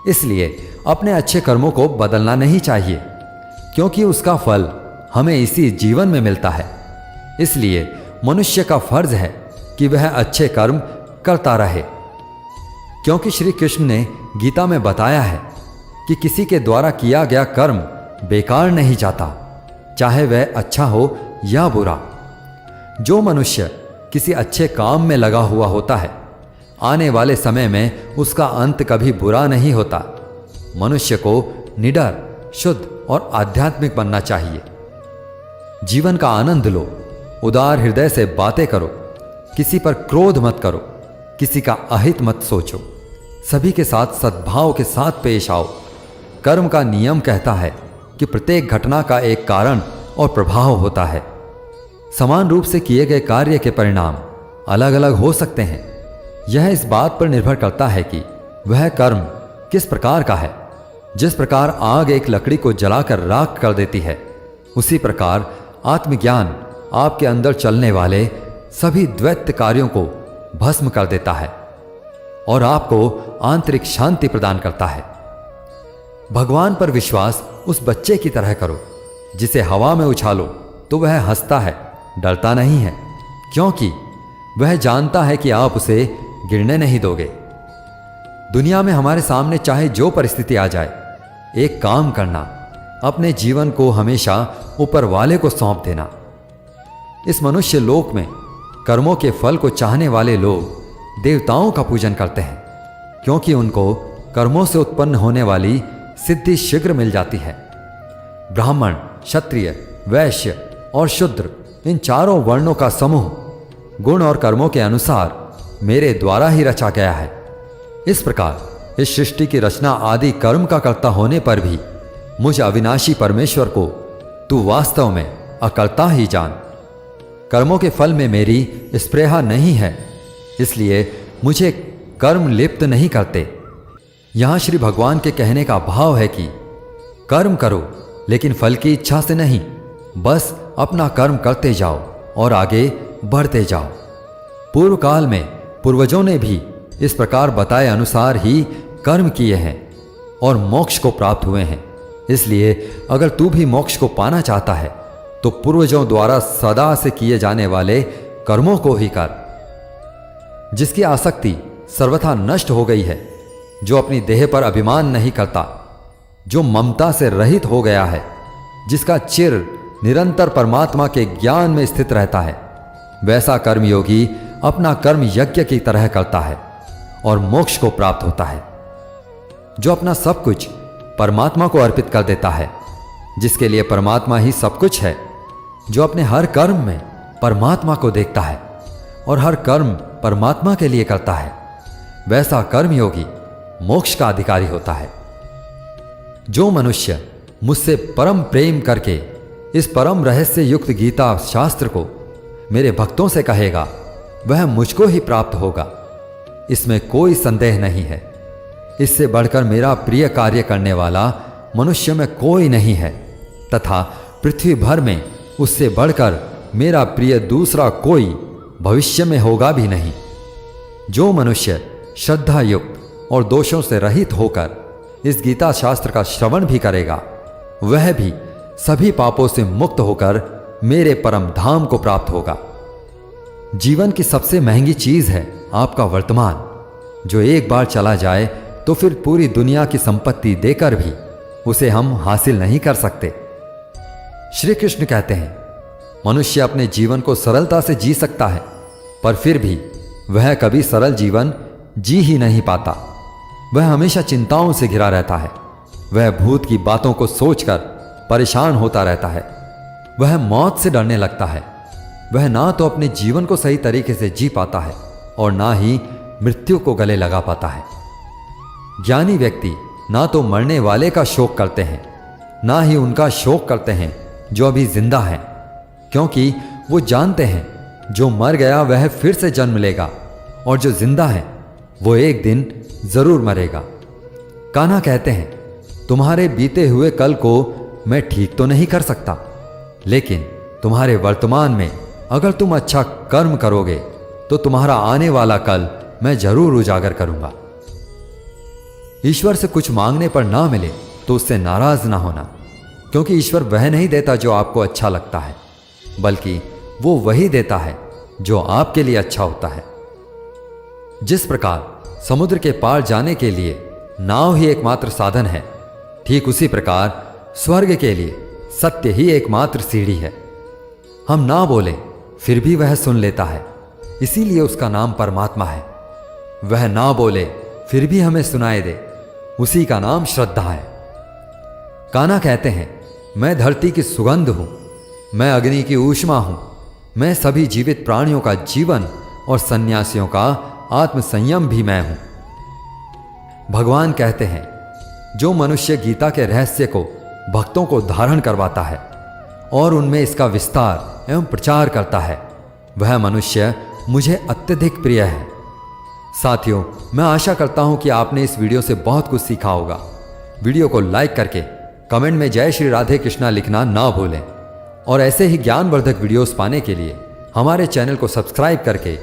इसलिए अपने अच्छे कर्मों को बदलना नहीं चाहिए, क्योंकि उसका फल हमें इसी जीवन में मिलता है। इसलिए मनुष्य का फर्ज है कि वह अच्छे कर्म करता रहे, क्योंकि श्री कृष्ण ने गीता में बताया है कि किसी के द्वारा किया गया कर्म बेकार नहीं जाता, चाहे वह अच्छा हो या बुरा। जो मनुष्य किसी अच्छे काम में लगा हुआ होता है, आने वाले समय में उसका अंत कभी बुरा नहीं होता। मनुष्य को निडर, शुद्ध और आध्यात्मिक बनना चाहिए। जीवन का आनंद लो, उदार हृदय से बातें करो, किसी पर क्रोध मत करो, किसी का अहित मत सोचो, सभी के साथ सद्भाव के साथ पेश आओ। कर्म का नियम कहता है कि प्रत्येक घटना का एक कारण और प्रभाव होता है। समान रूप से किए गए कार्य के परिणाम अलग अलग हो सकते हैं। यह इस बात पर निर्भर करता है कि वह कर्म किस प्रकार का है। जिस प्रकार आग एक लकड़ी को जलाकर राख कर देती है, उसी प्रकार आत्मज्ञान आपके अंदर चलने वाले सभी द्वैत कार्यों को भस्म कर देता है और आपको आंतरिक शांति प्रदान करता है। भगवान पर विश्वास उस बच्चे की तरह करो जिसे हवा में उछालो तो वह हंसता है, डरता नहीं है, क्योंकि वह जानता है कि आप उसे गिरने नहीं दोगे। दुनिया में हमारे सामने चाहे जो परिस्थिति आ जाए, एक काम करना, अपने जीवन को हमेशा ऊपर वाले को सौंप देना। इस मनुष्य लोक में कर्मों के फल को चाहने वाले लोग देवताओं का पूजन करते हैं, क्योंकि उनको कर्मों से उत्पन्न होने वाली सिद्धि शीघ्र मिल जाती है। ब्राह्मण क्षत्रिय, वैश्य और शूद्र, इन चारों वर्णों का समूह गुण और कर्मों के अनुसार मेरे द्वारा ही रचा गया है। इस प्रकार इस सृष्टि की रचना आदि कर्म का कर्ता होने पर भी मुझ अविनाशी परमेश्वर को तू वास्तव में अकर्ता ही जान। कर्मों के फल में मेरी स्पृहा नहीं है, इसलिए मुझे कर्म लिप्त नहीं करते। यहां श्री भगवान के कहने का भाव है कि कर्म करो लेकिन फल की इच्छा से नहीं, बस अपना कर्म करते जाओ और आगे बढ़ते जाओ। पूर्व काल में पूर्वजों ने भी इस प्रकार बताए अनुसार ही कर्म किए हैं और मोक्ष को प्राप्त हुए हैं। इसलिए अगर तू भी मोक्ष को पाना चाहता है तो पूर्वजों द्वारा सदा से किए जाने वाले कर्मों को ही कर। जिसकी आसक्ति सर्वथा नष्ट हो गई है, जो अपनी देह पर अभिमान नहीं करता, जो ममता से रहित हो गया है, जिसका चिर निरंतर परमात्मा के ज्ञान में स्थित रहता है, वैसा कर्मयोगी अपना कर्म यज्ञ की तरह करता है और मोक्ष को प्राप्त होता है। जो अपना सब कुछ परमात्मा को अर्पित कर देता है, जिसके लिए परमात्मा ही सब कुछ है, जो अपने हर कर्म में परमात्मा को देखता है और हर कर्म परमात्मा के लिए करता है, वैसा कर्मयोगी मोक्ष का अधिकारी होता है। जो मनुष्य मुझसे परम प्रेम करके इस परम रहस्य युक्त गीता शास्त्र को मेरे भक्तों से कहेगा, वह मुझको ही प्राप्त होगा, इसमें कोई संदेह नहीं है। इससे बढ़कर मेरा प्रिय कार्य करने वाला मनुष्य में कोई नहीं है, तथा पृथ्वी भर में उससे बढ़कर मेरा प्रिय दूसरा कोई भविष्य में होगा भी नहीं। जो मनुष्य श्रद्धा युक्त और दोषों से रहित होकर इस गीता शास्त्र का श्रवण भी करेगा, वह भी सभी पापों से मुक्त होकर मेरे परम धाम को प्राप्त होगा। जीवन की सबसे महंगी चीज है आपका वर्तमान, जो एक बार चला जाए तो फिर पूरी दुनिया की संपत्ति देकर भी उसे हम हासिल नहीं कर सकते। श्री कृष्ण कहते हैं, मनुष्य अपने जीवन को सरलता से जी सकता है, पर फिर भी वह कभी सरल जीवन जी ही नहीं पाता। वह हमेशा चिंताओं से घिरा रहता है। वह भूत की बातों को सोचकर परेशान होता रहता है। वह मौत से डरने लगता है। वह ना तो अपने जीवन को सही तरीके से जी पाता है और ना ही मृत्यु को गले लगा पाता है। ज्ञानी व्यक्ति ना तो मरने वाले का शोक करते हैं, ना ही उनका शोक करते हैं जो अभी जिंदा हैं, क्योंकि वो जानते हैं जो मर गया वह फिर से जन्म लेगा और जो जिंदा है वो एक दिन जरूर मरेगा। कान्हा कहते हैं, तुम्हारे बीते हुए कल को मैं ठीक तो नहीं कर सकता, लेकिन तुम्हारे वर्तमान में अगर तुम अच्छा कर्म करोगे तो तुम्हारा आने वाला कल मैं जरूर उजागर करूंगा। ईश्वर से कुछ मांगने पर ना मिले तो उससे नाराज ना होना, क्योंकि ईश्वर वह नहीं देता जो आपको अच्छा लगता है, बल्कि वो वही देता है जो आपके लिए अच्छा होता है। जिस प्रकार समुद्र के पार जाने के लिए नाव ही एकमात्र साधन है, ठीक उसी प्रकार स्वर्ग के लिए सत्य ही एकमात्र सीढ़ी है। हम ना बोले फिर भी वह सुन लेता है, इसीलिए उसका नाम परमात्मा है। वह ना बोले फिर भी हमें सुनाई दे, उसी का नाम श्रद्धा है। कान्हा कहते हैं, मैं धरती की सुगंध हूं, मैं अग्नि की ऊष्मा हूं, मैं सभी जीवित प्राणियों का जीवन और सन्यासियों का आत्म संयम भी मैं हूं। भगवान कहते हैं, जो मनुष्य गीता के रहस्य को भक्तों को धारण करवाता है और उनमें इसका विस्तार एवं प्रचार करता है, वह मनुष्य मुझे अत्यधिक प्रिय है। साथियों, मैं आशा करता हूं कि आपने इस वीडियो से बहुत कुछ सीखा होगा। वीडियो को लाइक करके कमेंट में जय श्री राधे कृष्णा लिखना ना भूलें और ऐसे ही ज्ञानवर्धक वीडियोस पाने के लिए हमारे चैनल को सब्सक्राइब करके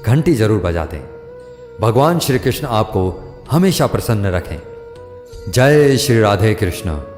घंटी जरूर बजा दें। भगवान श्री कृष्ण आपको हमेशा प्रसन्न रखें। जय श्री राधे कृष्ण।